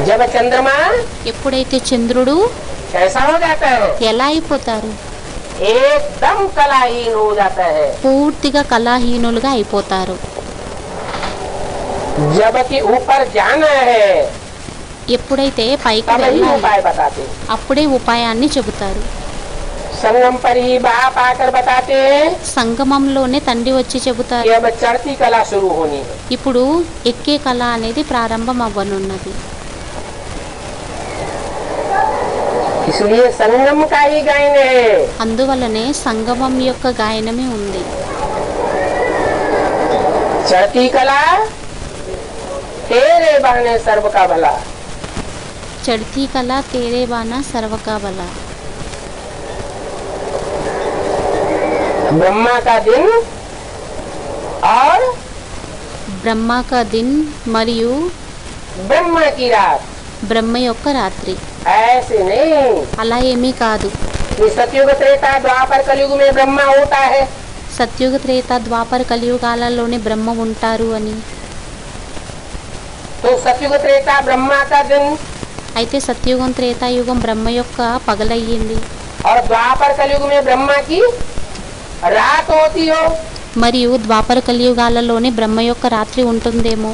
जब चंद्रमा ఎప్పుడైతే చంద్రుడు कैसा हो जाता है, ఎలా అయిపోతారు? एकदम कलाहीन हो जाता है. పూర్తిగా కళాహీనులుగా అయిపోతారు. जबकि ऊपर जाना है ఎప్పుడైతే పైకి तब ही వెళ్ళాలి उपाय बताते हैं. అప్పుడే ఉపాయాన్ని చెబుతారు. संगम पर ही बाप आकर बताते हैं సంగమంలోనే తండ్రి వచ్చి कि చెబుతారు. अब चढ़ती कला शुरू होनी है. ఇప్పుడు ఎక్కే కళ అనేది ప్రారంభం అవ్వనున్నది. इसलिए संगम का ही गायन है. అందువలనే సంగమం యొక్క గాయనమే ఉంది. चढ़ती कला तेरे बहने सर्व का भला. చడితీ కళ తేరే బానా సర్వకా బల. ब्रह्मा का दिन और బ్రహ్మ కా దిన్ మరియు ब्रह्मा की रात బ్రహ్మ యొక్క రాత్రి. ऐसे नहीं అలా ఏమీ కాదు. कि सतयुग त्रेता द्वापर कलयुग में ब्रह्मा होता है। సత్యుగ త్రేత ద్వాపర కలియుగాలలోనే బ్రహ్మ ఉంటారు అని. तो सतयुग त्रेता ब्रह्मा का दिन అయితే సత్యుగం త్రేతాయుగం బ్రహ్మ యొక్క పగలయ్యింది. और द्वापर कलयुग में ब्रह्मा की रात होती हो। మరియు ద్వాపర కలియుగాలలోనే బ్రహ్మ యొక్క రాత్రి ఉంటుందేమో.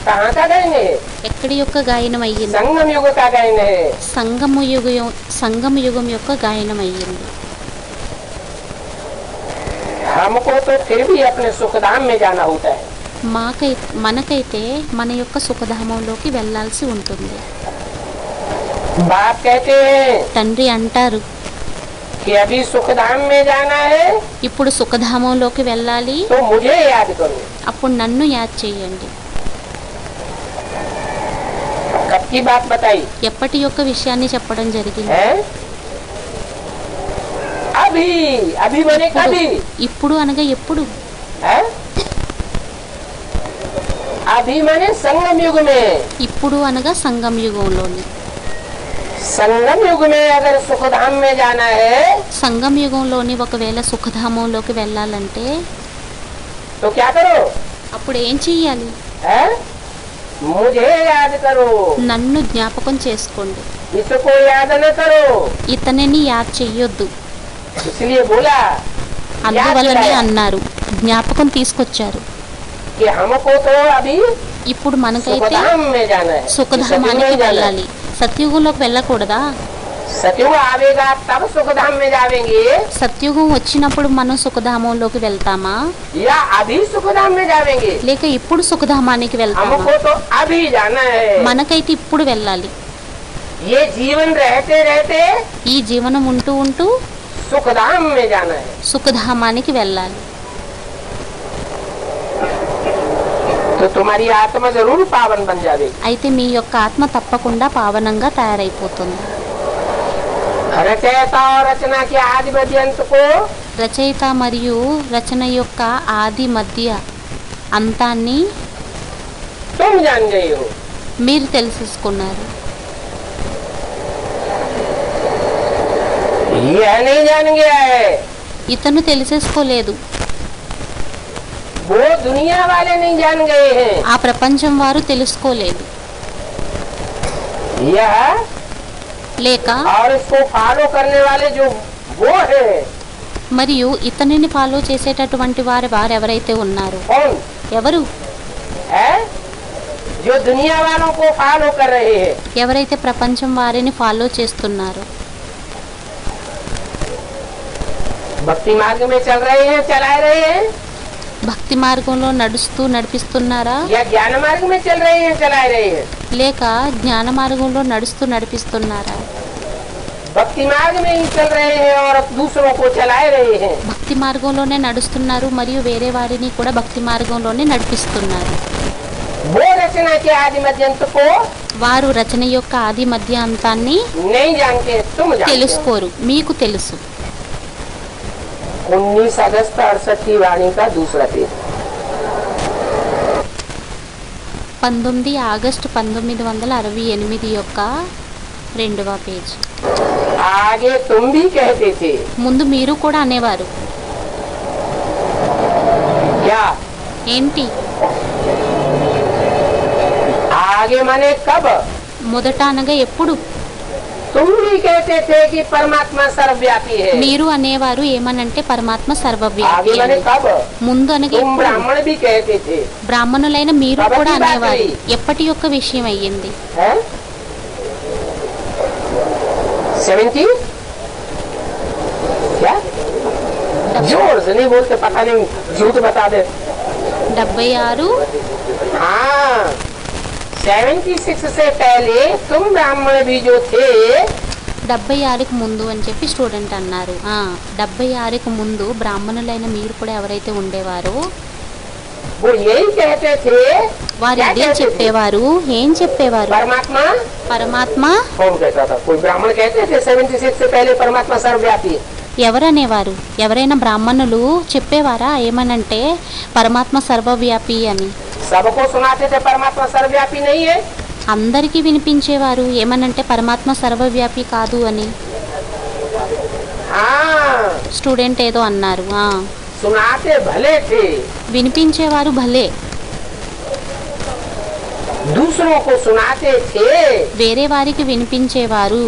कहाँ का गायन है? ఎక్కడి యొక్క గాయనం అయ్యింది? संगम युग का गायन है। సంగమ యుగం యొక్క గాయనం అయ్యింది. हमको तो फिर भी अपने सुखधाम में जाना होता है। మనకైతే మన యొక్క సుఖధామంలోకి వెళ్ళాల్సి ఉంటుంది. बाप कहते हैं తండ్రి అంటారు, कि अभी सुखधाम में जाना है ఇప్పుడు సుఖధామంలోకి వెళ్ళాలి, तो मुझे याद करो। అప్పుడు నన్ను యాద్ చేయండి. कब की बात बताई ఎప్పటి యొక్క విషయాన్ని చెప్పడం జరిగింది? है? अभी अभी बने कभी ఇప్పుడు అనగా ఎప్పుడు? है? अभी माने संगम युग में। ఇప్పుడు అనగా సంగం యుగంలోని. संगम युग में अगर सुखधाम में जाना है సంగం యుగంలోని ఒకవేళ సుఖధామంలోకి వెళ్ళాలంటే तो क्या करो అప్పుడు ఏం చెయ్యాలి? है? मुझे याद करो। నన్ను జ్ఞాపకం చేసుకోండి, इसको याद न करो। ఇతనిని యాద్ చెయ్యొద్దు. इसलिए बोला అందువల్లనే అన్నారు, జ్ఞాపకం తీసుకొచ్చారు. कि हमको तो अभी ఇప్పుడు మనకైతే सुखधाम में जाना है। సుఖధామానికి వెళ్ళాలి. సత్యుగంలోకి వెళ్ళకూడదా? सतयुग आवेगा तब सुखधाम में जाएंगे సత్యుగం వచ్చినప్పుడు మనం సుఖధామంలోకి వెళ్తామా, या अभी सुखधाम में जाएंगे? లేక ఇప్పుడు సుఖధామానికి వెళ్తామా? हमको तो अभी जाना है। మనకైతే ఇప్పుడు వెళ్ళాలి. ये जीवन रहते रहते ఈ జీవనం ఉంటూ ఉంటూ सुखधाम में जाना है। సుఖధామానికి వెళ్ళాలి. तो तुम्हारी आत्मा जरूर पावन बन जाएगी। అయితే మీ యొక్క ఆత్మ తప్పకుండా పావనంగా తయారైపోతుంది. रचयिता और रचना के आदि मध्य अंत को రచయిత మరియు రచన యొక్క ఆది మధ్య అంతాన్ని तुम जान गए हो। మీరు తెలుసుకున్నారు. यह नहीं जान गया है, ఇతను తెలిసేసుకోలేదు, वो दुनिया वाले नहीं जान गए हैं। ఆ ప్రపంచం వారు తెలుసుకోలేదు. यह లేక और इसको फॉलो करने वाले जो वो है మరియు ఇతనిని ఫాలో చేసేటటువంటి వారెవరైతే ఉన్నారో, कौन ఎవరు है? जो दुनिया वालों को फॉलो कर रहे हैं। ఎవరైతే ప్రపంచం వారిని ఫాలో చేస్తున్నారో, भक्ति मार्ग में चल रहे हैं, चला रहे हैं, భక్తి మార్గంలో నడుస్తూ నడిపిస్తున్నారా, या ज्ञान मार्ग में चल रहे हैं, चला रहे हैं? లేక జ్ఞాన మార్గంలో నడుస్తూ నడిపిస్తున్నారా? भक्ति मार्ग में ही चल रहे हैं और दूसरों को चला रहे हैं। భక్తి మార్గంలోనే నడుస్తున్నారు మరియు వేరే వారిని కూడా భక్తి మార్గంలోనే నడిపిస్తున్నారు. वो रचना के आदि मध्यंत को వారు రచన యొక్క ఆది మధ్య అంతాన్ని नहीं जानते, तुम जानते हो। తెలుసుకోరు, మీకు తెలుసు. 19 अगस्त 68 की वाणी का दूसरा पेज। 19 ఆగస్టు 1968 యొక్క 2వ పేజ్. आगे तुम भी कहते थे ముందు మీరు కూడా అనేవారు. क्या? ఏంటి? आगे माने कब? మొదట అనగా ఎప్పుడు? तुम भी कहते थे कि परमात्मा सर्वव्यापी है। మీరు అనేవారు ఏమనంటే పరమాత్మ సర్వవ్యాపి आगे माने అని. कब? ముందు అనగా तुम ఎప్పుడు? ब्राह्मण भी कहते थे। బ్రాహ్మణులైన మీరు కాబట్టి కూడా అనేవారు. బాధ ఎప్పటి యొక్క విషయం అయ్యింది? है 70 क्या? जोर से नहीं बोलते, पता नहीं झूठ बता दे। 76 हाँ 76 से पहले तुम ब्राह्मण भी जो थे 76కు ముందు అని చెప్పి స్టూడెంట్ అన్నారు. 76కు ముందు బ్రాహ్మణులైన మీరు కూడా ఎవరైతే ఉండేవారో वो यही कहते थे। వారు क्या ఇదే कहते थे? చెప్పేవారు. ఏం చెప్పేవారు? परमात्मा పరమాత్మ कौन कहता था? कोई ब्राह्मण कहते थे 76 से पहले परमात्मा सर्वव्यापी है। ఎవరనేవారు? ఎవరైనా బ్రాహ్మణులు చెప్పేవారా ఏమనంటే పరమాత్మ సర్వవ్యాపి అని? सबको सुनाते थे परमात्मा सर्वव्यापी नहीं है। అందరికీ వినిపించేవారు. ఏమనంటే పరమాత్మ సర్వవ్యాపి కాదు అని. हाँ స్టూడెంట్ ఏదో అన్నారు. सुनाते भले थे, వినిపించేవారు భలే, दूसरों को सुनाते थे, వేరే వారికి వినిపించేవారు,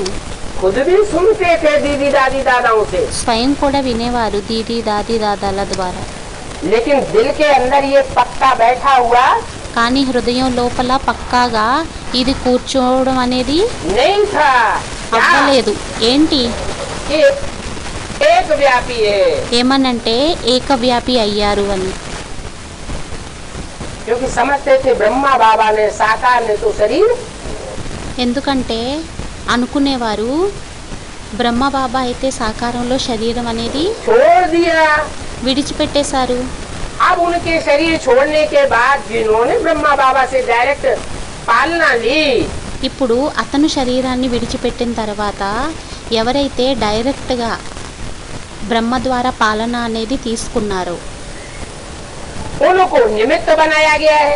खुद भी सुनते थे दीदी दादी दादाओं से, స్వయం కూడా వినేవారు దీది దాది దాదాల ద్వారా. लेकिन दिल के अंदर ये पक्का बैठा हुआ కానీ హృదయం లోపల పక్కాగా ఇది కూర్చోవడం అనేది नहीं था। क्या? అవ్వలేదు. ఏంటి? कि एक व्यापी है, ఏమనంటే ఏకవ్యాపి అయ్యారు అని. क्योंकि समझते थे ब्रह्मा बाबा ने साकार ने तो शरीर, ఎందుకంటే అనుకునేవారు బ్రహ్మ బాబా అయితే సాకారంలో శరీరం అనేది छोड़ दिया। విడిచిపెట్టేశారు. अब उनके शरीर छोड़ने के बाद जिन्होंने ब्रह्मा बाबा से डायरेक्ट पालना ली, ఇప్పుడు అతను శరీరాన్ని విడిచిపెట్టిన తర్వాత ఎవరైతే డైరెక్ట్గా బ్రహ్మ ద్వారా పాలన అనేది తీసుకున్నారో उनको निमित्त बनाया गया है।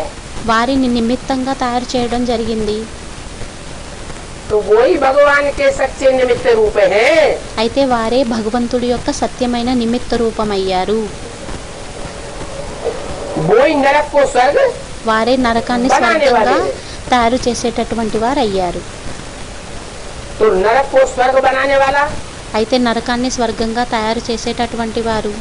వారిని నిమిత్తంగా తయారు చేయడం జరిగింది. तो वही भगवान के सच्चे निमित्त रूप हैं। అయితే వారే భగవంతుడి యొక్క సత్యమైన నిమిత్త రూపమయ్యారు. वही नरक को स्वर्ग, వారే నరకాన్ని స్వర్గంగా తయారు చేసేటటువంటి వారు అయ్యారు. तो नरक को स्वर्ग बनाने वाला అయితే నరకాన్ని స్వర్గంగా తయారు చేసేటటువంటి వారు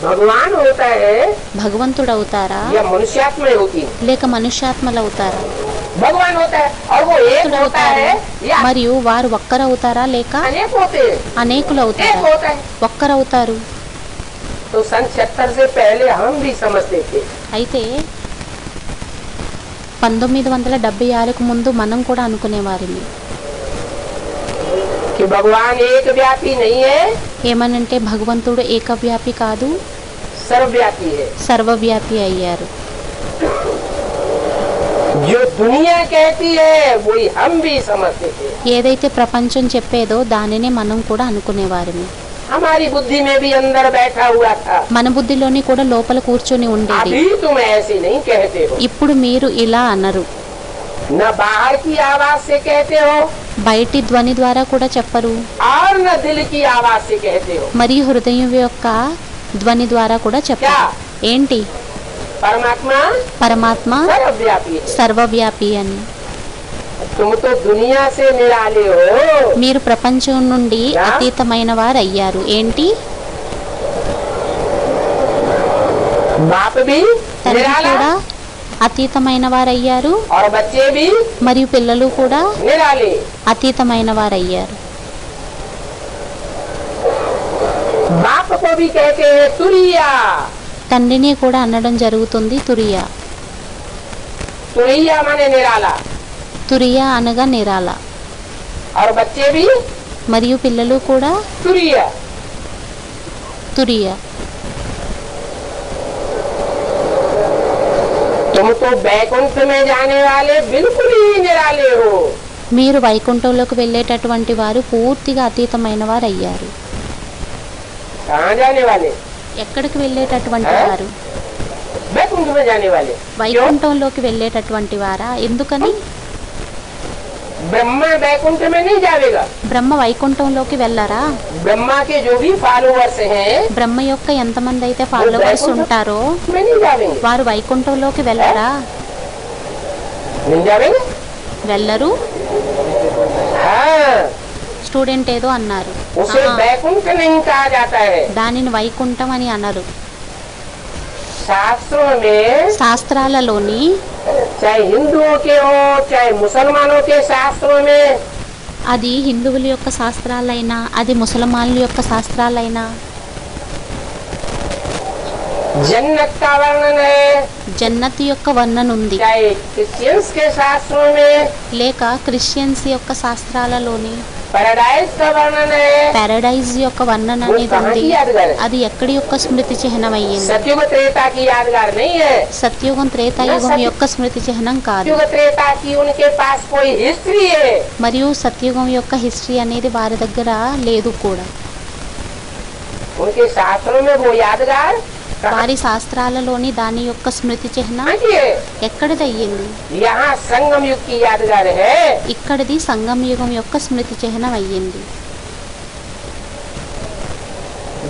भगवान होता है భగవంతుడు అవుతారా या मनुष्यात्मा होती है? లేక మనుష్యాత్మలు అవుతారా? भगवान होता है और वो एक భగవంతుడు होता అవుతారా? है या మరియు వారు ఒక్కరవుతారా లేక अनेक होते हैं? అనేకులు एक అవుతారా? होता है। ఒక్కరవుతారు. तो सन 76 से पहले हम भी समझते थे అయితే 1976కు ముందు మనం కూడా అనుకునేవారిని कि भगवान एक व्यापी नहीं है, ఏమనంటే భగవంతుడు ఏకవ్యాపి కాదు, सर्वव्यापी है। సర్వవ్యాపి అయ్యారు. जो दुनिया कहती है वही हम भी समझते थे। ఏదైతే ప్రపంచం చెప్పేదో దానినే మనం కూడా అనుకునేవారిని. हमारी बुद्धि में भी अंदर बैठा हुआ था। మన బుద్ధిలోని కూడా లోపల కూర్చొని ఉండేది. अभी तुम ऐसे नहीं कहते हो, ఇప్పుడు మీరు ఇలా అనరు, न बाहर की आवाज से कहते हो బయటి ధ్వని ద్వారా కూడా చెప్పరు, और न दिल की आवाज से कहते हो। మరియు హృదయం యొక్క ధ్వని ద్వారా కూడా చెప్పరు. ఏంటి? परमात्मा పరమాత్మ सर्वव्यापी है। సర్వవ్యాపి అని. तुम तो दुनिया से निराले हो। మీరు ప్రపంచం నుండి యా? అతీతమైన వారు అయ్యారు. ఏంటి? बाप भी తండ్రి निराला కూడా అతీతమైన వారయ్యారు, और बच्चे भी మరియు పిల్లలు కూడా निराले। అతీతమైన వారయ్యారు. बाप को भी कहते हैं तुरिया। తండ్రిని కూడా అనడం జరుగుతుంది తురియా. तुरिया माने निराला, తురియా అనగా నిరాల. और बच्चे भी మరియు పిల్లలు కూడా तुरिया। తురియా. तुम तो बैकुंठ में जाने वाले बिल्कुल ही निराले हो। మీరు వైకుంఠంలోకి వెళ్ళేటటువంటి వారు పూర్తిగా అతీతమైన వారు అయ్యారు. कहाँ जाने वाले? ఎక్కడికి వెళ్ళేటటువంటి వారు? बैकुंठ में जाने वाले। क्यों? వైకుంఠంలోకి వెళ్ళేటటువంటి వారా? ఎందుకని? ब्रह्मा बैकुंठ में नहीं जाएगा। బ్రహ్మ వైకుంఠంలోకి వెళ్ళరా? ब्रह्मा के जो भी फॉलोअर्स हैं బ్రహ్మ యొక్క ఎంతమంది అయితే ఫాలోవర్స్ ఉంటారో में नहीं जाएंगे। వారు వైకుంఠంలోకి వెళ్ళరా? नहीं जाएंगे। వెళ్ళరు. हाँ, స్టూడెంట్ ఏదో అన్నారు. उसे बैकुंठ नहीं कहा जाता है। దానిని వైకుంఠం అని అనరు. शास्त्रों में శాస్త్రాలలోని चाहे हिंदुओं के हो चाहे मुसलमानों के शास्त्रों में అది హిందువుల యొక్క శాస్త్రాలైనా అది ముసల్మాన్ల యొక్క శాస్త్రాలైనా जन्नत का वर्णन है, జన్నత్ యొక్క వర్ణన ఉంది. चाहे क्रिश्चियंस के शास्त्रों में లేక క్రిస్టియన్స్ యొక్క శాస్త్రాలలోని पैराडाइज का वर्णन है। పారడైజ్ యొక్క వర్ణన वो అనేది कहाँ ఉంది. की यादगार है? అది ఎక్కడి యొక్క స్మృతి చిహ్నం అయ్యింది? सतयुग त्रेता की यादगार नहीं है। సత్యుగం త్రేతాయుగం యొక్క స్మృతి చిహ్నం కాదు. सतयुग त्रेता की उनके पास कोई हिस्ट्री है। మరియు సత్యుగం యొక్క హిస్టరీ అనేది వారి దగ్గర లేదు కూడా. उनके शास्त्रों में वो यादगार వారి శాస్త్రాలలోని దాని యొక్క స్మృతి చిహ్నం देखिए ఎక్కడిది అయ్యింది? यहाँ संगम युग की यादगार है। ఇక్కడిది సంగమ యుగం యొక్క స్మృతి చిహ్నం అయ్యింది.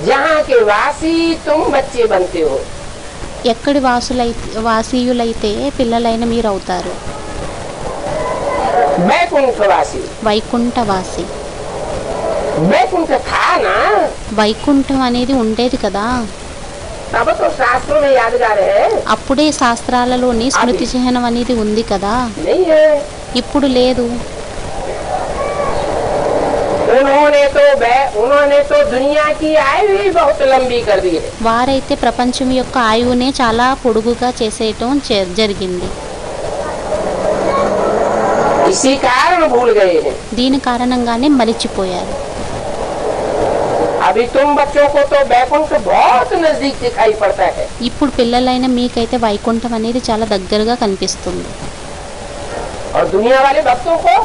जहाँ के वासी तुम बच्चे बनते हो। ఎక్కడి వాసీయులైతే పిల్లలైన మీరు అవుతారు. वैकुंठवासी వైకుంఠవాసి. वैकुंठ था ना, వైకుంఠం అనేది ఉండేది కదా, तब तो शास्त्रों में यादगार है। అప్పుడే శాస్త్రాలలోని స్మృతి చిహ్నం అనేది ఉంది కదా, नहीं है। ఇప్పుడు లేదు. उन्होंने तो दुनिया की आयु ही बहुत लंबी कर दी है। వారైతే ప్రపంచం యొక్క ఆయువునే చాలా పొడుగుగా చేసేయటం జరిగింది. इसी कारण भूल गए हैं। దీని కారణంగానే మరిచిపోయారు. अभी तुम बच्चों को तो वैकुंठ बहुत नजदीक दिखाई पड़ता है। ఇప్పుడు పిల్లలైన మీకైతే వైకుంఠం అనేది చాలా దగ్గరగా కనిపిస్తుంది. और दुनिया वाले भक्तों को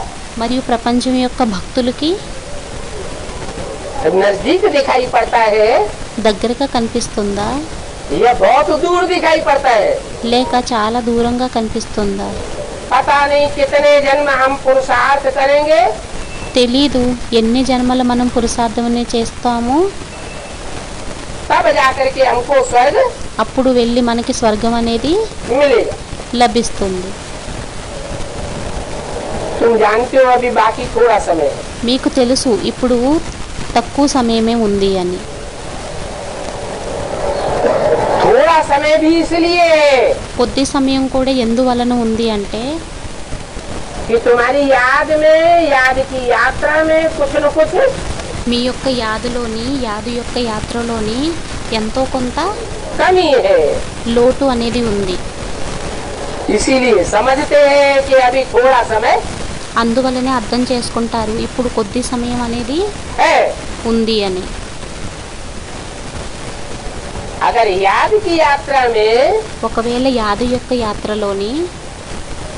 మరియు ప్రపంచం యొక్క భక్తులకి नजदीक दिखाई पड़ता है దగ్గరగా కనిపిస్తుందా या बहुत दूर दिखाई पड़ता है। లేక చాలా దూరంగా కనిపిస్తుందా? पता नहीं कितने जन्म हम पुरुषार्थ करेंगे, తెలీదు ఎన్ని జన్మలు మనం పురుషార్థమనే చేస్తామో तब जाकर के हमको स्वर्ग అప్పుడు వెళ్ళి మనకి స్వర్గం అనేది मिलेगा। లభిస్తుంది. तुम जानते हो अभी बाकी थोड़ा समय है। మీకు తెలుసు ఇప్పుడు తక్కువ సమయమే ఉంది అని. थोड़ा समय भी इसलिए కొద్ది సమయం కూడా ఎందువలన ఉంది అంటే कि तुम्हारी याद में, याद की यात्रा में कुछ न कुछ మీ యొక్క యాదు యొక్క యాత్రలోని ఎంతో కొంత कमी है। లోటు అనేది ఉంది. इसीलिए समझते हैं कि अभी थोड़ा समय అందువలనే అర్థం చేసుకుంటారు ఇప్పుడు కొద్ది సమయం అనేది है। ఉంది అని. अगर याद की यात्रा में ఒకవేళ యాదు యొక్క యాత్రలోని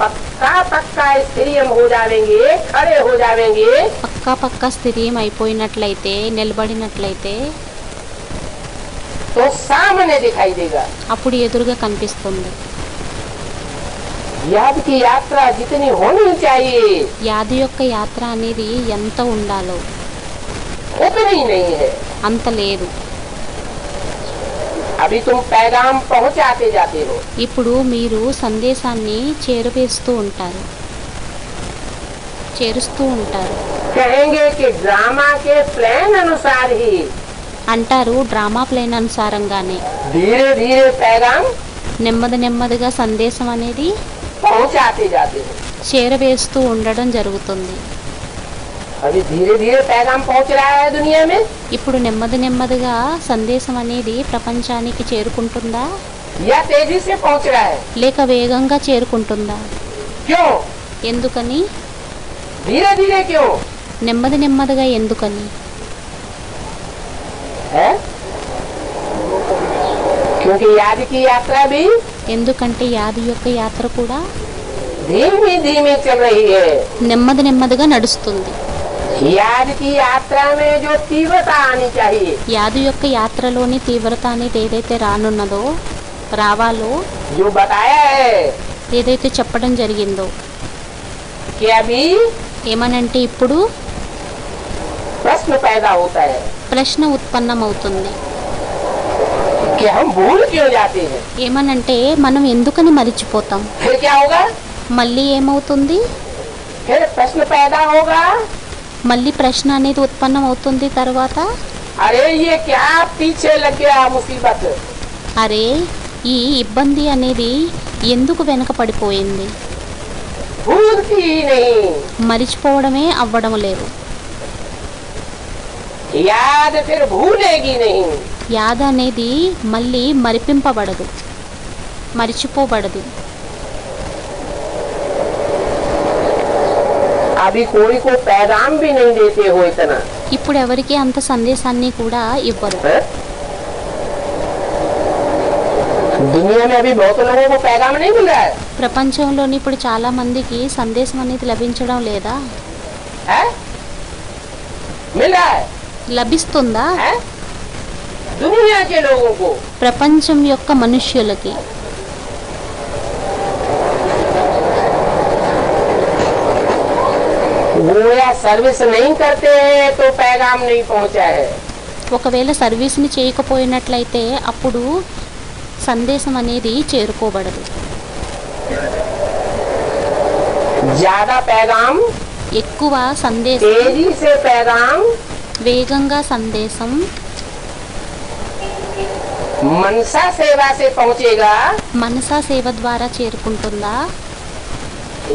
पक्का पक्का स्थिरियम हो जाएंगे, खड़े हो जाएंगे, పక్కా స్థిరం అయిపోయినట్లయితే, నిలబడినట్లయితే तो सामने दिखाई देगा। అప్పుడు ఎదురుగా కనిపిస్తుంది. याद की यात्रा जितनी होनी चाहिए యాదు యొక్క యాత్ర అనేది ఎంత ఉండాలో उतनी नहीं है। అంత లేదు. अभी तुम पैगाम पहुंचाते जाते हो, ఇప్పుడు మీరు సందేశాన్ని చేరుస్తూ ఉంటారు. कहेंगे कि ड्रामा के प्लान अनुसार ही అంటారు డ్రామా ప్లాన్ అనుసారంగానే धीरे धीरे पैगाम నెమ్మదిగా సందేశం అనేది पहुंचाते जाते हो। చేరవేస్తూ ఉండడం జరుగుతుంది. अभी धीरे धीरे पैगाम पहुंच रहा है दुनिया में, ఇప్పుడు నెమ్మదిగా సందేశం అనేది ప్రపంచానికి చేరుకుంటుందా या तेजी से पहुंच रहा है? లేక వేగంగా చేరుకుంటుందా? क्यों ఎందుకని? धीरे धीरे क्यों నెమ్మదిగా ఎందుకని? है? क्योंकि याद की यात्रा भी ఎందుకంటే యాది యొక్క యాత్ర కూడా धीमी धीमी चल रही है। నెమ్మదిగా నడుస్తుంది. याद की यात्रा में जो तीव्रता आनी चाहिए, యాదు యొక్క యాత్రలోని తీవ్రత అనేది ఏదైతే రావాలో जो बताया है ఏదైతే చెప్పడం జరిగిందో कि अभी ఏమనంటే ఇప్పుడు प्रश्न पैदा होता है ప్రశ్న ఉత్పన్నమవుతుంది. कि हम भूल क्यों जाते हैं। ఏమనంటే మనం ఎందుకని మరిచిపోతాం? फिर क्या होगा? మళ్ళీ ఏమవుతుంది? फिर प्रश्न पैदा होगा, మళ్ళీ ప్రశ్న అనేది ఉత్పన్నం అవుతుంది. తర్వాత अरे ये क्या पीछे लग गया मुसीबत, అరే ఈ ఇబ్బంది అనేది ఎందుకు వెనక పడిపోయింది? भूलती ही नहीं। మరిచిపోవడమే అవ్వడం లేదు. याद फिर भूलेगी नहीं। యాద అనేది మళ్ళీ మరిచిపోబడదు. अभी कोई को पैगाम भी नहीं देते हो इतना, ఇప్పుడు ఎవరికి అంత సందేశాన్ని కూడా ఇవ్వరు. है? दुनिया में अभी बहुत लोगों को पैगाम नहीं मिल रहा है, ప్రపంచంలోని ఇప్పుడు చాలా మందికి సందేశం అనేది లభించడం లేదా? है? मिल रहा है, లభిస్తుందా? है? दुनिया के लोगों को ప్రపంచం యొక్క మనుష్యులకి वो या सर्विस नहीं करते हैं तो पैगाम नहीं पहुंचा है। ఒకవేళ సర్వీస్ని చేయకపోయినట్లయితే అప్పుడు సందేశం అనేది చేరుకోబడదు. ज्यादा पैगाम, ఎక్కువ సందేశం, तेजी से पैगाम, వేగంగా సందేశం मनसा सेवा से पहुंचेगा మనసా సేవ ద్వారా చేరుకుంటుందా,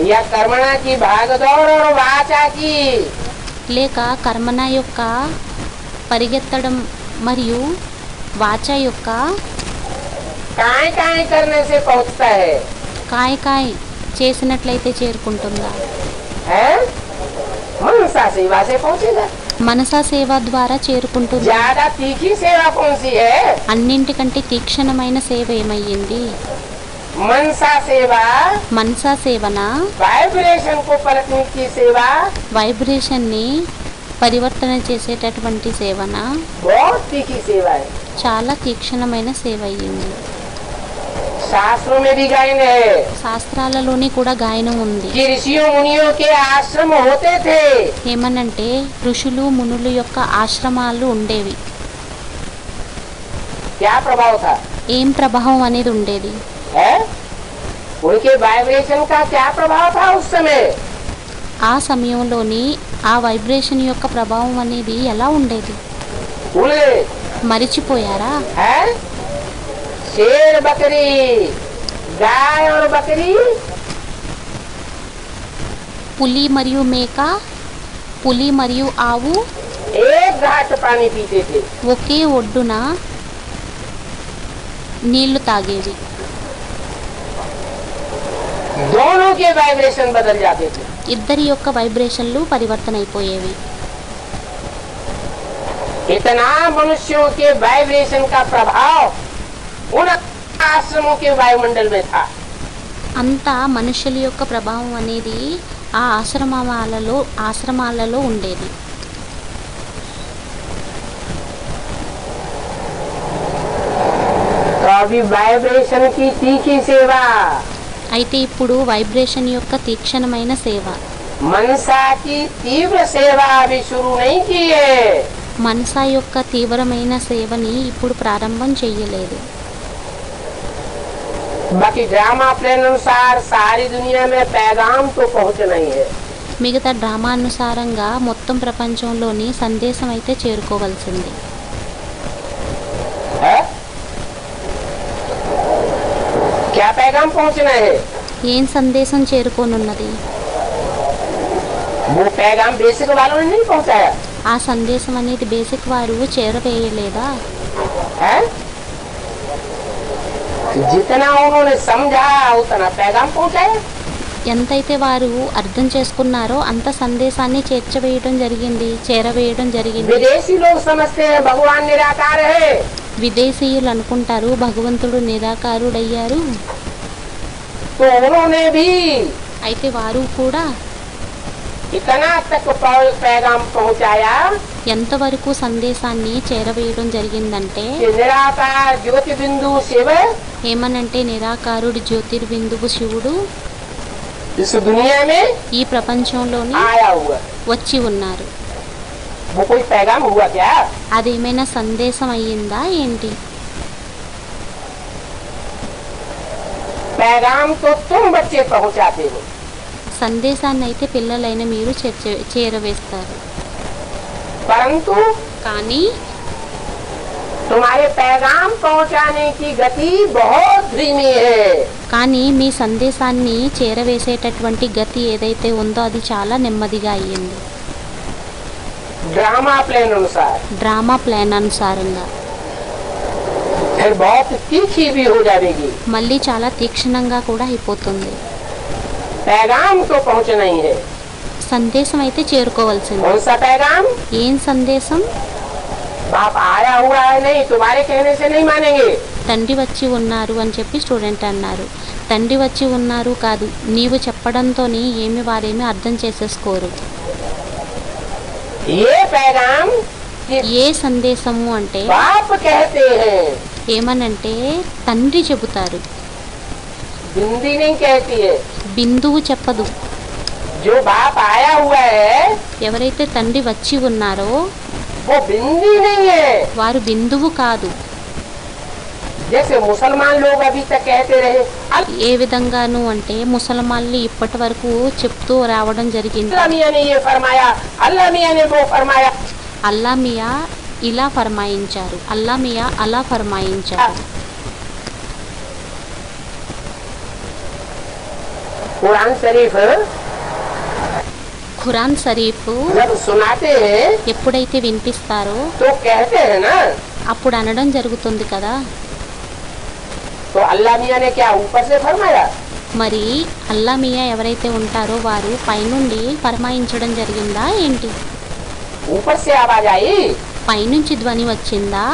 या कर्मणा की भागदौड़ और वाचा की లేక కర్మణ యొక్క పరిగెత్తడం మరియు వాచ యొక్క काय काय करने से पहुंचता है, కాయ చేసినట్లయితే చేరుకుంటుందా, है? मनसा सेवा से पहुंचेगा। మనసా సేవ ద్వారా చేరుకుంటుందా. ज्यादा तीखी सेवा कौन सी है? అన్నింటికంటే తీక్షణమైన సేవ ఏమయ్యింది, मनसा सेवा, మనసా సేవన वाइब्रेशन को पलटने की सेवा వైబ్రేషన్ని పరివర్తన చేసేటటువంటి సేవన बहुत तीखी सेवा है। చాలా తీక్షణమైన సేవ అయ్యింది. शास्त्रों में भी गायन है శాస్త్రాలలోని కూడా గాయనం ఉంది. कि ऋषियों मुनियों के आश्रम होते थे, ఏమనంటే ఋషులు మునుల యొక్క ఆశ్రమాలు ఉండేవి. क्या प्रभाव था, ఏం ప్రభావం అనేది ఉండేది, है? उनके वाइब्रेशन का क्या प्रभाव था उस समय? ఆ సమయంలోని ఆ వైబ్రేషన్ యొక్క ప్రభావం అనేది ఎలా ఉండేది, भूल गए, మరిచిపోయారా. है? शेर बकरी, गाय और बकरी పులి మరియు మేక, పులి మరియు ఆవు एक घाट पानी पीते थे। ఒకే ఒడ్డున నీళ్లు తాగేవి. दोनों के वाइब्रेशन बदल जाते थे। ఇద్దరి యొక్క వైబ్రేషన్లు పరివర్తన అయిపోయేవి. इतना मनुष्यों के वाइब्रेशन का प्रभाव उन आश्रमों के वायुमंडल में था। అంతా మనుషుల యొక్క ప్రభావం అనేది ఆ ఆశ్రమాలలో ఉండేది. तो अभी वाइब्रेशन की तीखी सेवा, అయితే ఇప్పుడు వైబ్రేషన్ యొక్క తీక్షణమైన సేవ, मनसा की तीव्र सेवा अभी शुरू नहीं की है। మనసా యొక్క తీవ్రమైన సేవని ఇప్పుడు ప్రారంభం చెయ్యలేదు. बाकी ड्रामा प्लान अनुसार सारी दुनिया में पैगाम तो पहुंचना ही है। మిగతా డ్రామానుసారంగా మొత్తం ప్రపంచంలోని సందేశం అయితే చేరుకోవాల్సింది. है? क्या पैगाम पहुंचना है? ఏం సందేశం చేరుకోనున్నది, वो पैगाम बेसिक वालों ने नहीं पहुंचाया, ఆ సందేశం అనేది బేసిక్ వారు చేరవేయలేదా. है? जितना उन्होंने समझा उतना पैगाम पहुंचाया। ఎంతైతే వారు అర్థం చేసుకున్నారో అంత సందేశాన్ని చేరవేయడం జరిగింది. विदेशी लोग समझते हैं भगवान निराकार है, విదేశీయులు అనుకుంటారు భగవంతుడు నిరాకారుడయ్యారు. तो उन्होंने भी అయితే వారు కూడా इतना तक पैगाम पहुंचाया ఎంతవరకు సందేశాన్ని చేరవేయడం జరిగిందంటే कि निराकार ज्योति बिंदु शिव ఏమనంటే నిరాకారుడి జ్యోతిర్బిందువు శివుడు इस दुनिया में ఈ ప్రపంచంలోని आया हुआ। వచ్చి ఉన్నారు. वो कोई पैगाम हुआ क्या? అదేమైనా సందేశం అయ్యిందా ఏంటి? पैगाम तो तुम बच्चे पहुंचाते हो, సందేశాన్ని అయితే పిల్లలైన మీరు చేరవేస్తారు. परंतु కానీ तुम्हारे पैगाम पहुंचाने की गति बहुत धीमी है। కానీ మీ సందేశాన్ని చేరవేసేటటువంటి గతి ఏదైతే ఉందో అది చాలా నెమ్మదిగా అయ్యింది. ड्रामा प्लान अनुसार డ్రామా ప్లాన్ అనుసారంగా फिर बहुत तीखी भी हो जाएगी। మళ్ళీ చాలా తీక్షణంగా కూడా అయిపోతుంది. पैगाम तो पहुंचना ही है। సందేశం అయితే చేరుకోవాల్సింది. कौन सा पैगाम? ఏం సందేశం? बाप आया हुआ है, नहीं तुम्हारे कहने से नहीं मानेंगे। తండ్రి వచ్చి ఉన్నారు అని చెప్పి స్టూడెంట్ అన్నారు. తండ్రి వచ్చి ఉన్నారు కాదు, నీవు చెప్పడంతోని వారేమి అర్థం చేసేసుకోరు. ये पैगाम कि ఏ సందేశము అంటే बाप कहते हैं, ఏమనంటే తండ్రి చెబుతారు, बिंदी नहीं कहती है। బిందువు చెప్పదు. जो बाप आया हुआ है ఎవరైతే తండ్రి వచ్చి ఉన్నారో वो बिंदी नहीं है। వారు బిందువు కాదు. जैसे मुसलमान लोग अभी तक कहते रहे, ఏ విధంగాను అంటే ముసల్మాన్లు ఇప్పటి వరకు చెప్తూ రావడం జరిగింది, अल्लाह मियां ने ये फरमाया, अल्लाह मियां ने वो फरमाया। అల్లా మియా ఇలా ఫర్మాయించారు, అల్లా మియా అలా ఫర్మాయించారు. कुरान शरीफ ఖురాన్ షరీఫ్ जब सुनाते हैं ఎప్పుడైతే వినిపిస్తారో तो कहते हैं ना, అప్పుడు అనడం జరుగుతుంది కదా. तो अल्लाह मियां ने क्या ऊपर से फरमाया? మరి అల్లా మియా ఎవరైతే ఉంటారో వారు పైనుండి ఫర్మాయించడం జరిగిందా ఏంటి? ऊपर से आवाज आई? పైనుంచి ధ్వని వచ్చిందా?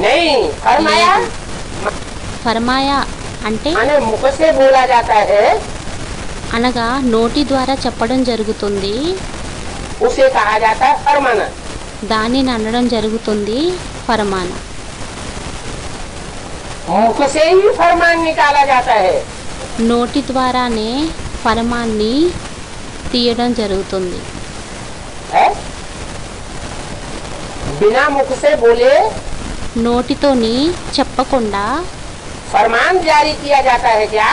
नहीं, फरमाया ఫర్మాయా అంటే माने मुख से बोला जाता है, అనగా నోటి ద్వారా చెప్పడం జరుగుతుంది, उसे कहा जाता है फरमाना। దానిని అనడం జరుగుతుంది ఫర్మాన. मुख से ही फरमान निकाला जाता है। నోటి ద్వారానే ఫర్మాన్ని తీయడం జరుగుతుంది. है? बिना मुख से बोले నోటితోని చెప్పకుండా फरमान जारी किया जाता है क्या?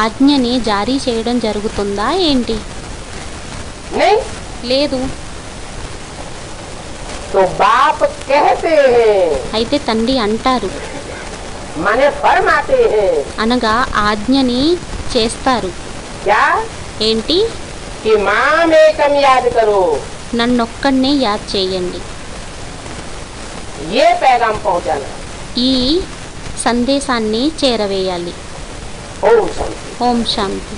ఆజ్ఞని జారీ చేయడం జరుగుతుందా ఏంటి? नहीं। లేదు. तो बाप कहते हैं అయితే తండ్రి అంటారు, माने फरमाते हैं అనగా ఆజ్ఞని చేస్తారు. क्या? ఏంటి? कि माम एकम याद करो। నన్నొక్కడినే యాద్ చేయండి. ये पैगाम पहुंचाना। ఈ సందేశాన్ని చేరవేయాలి. ओम शांति। ఓం శాంతి.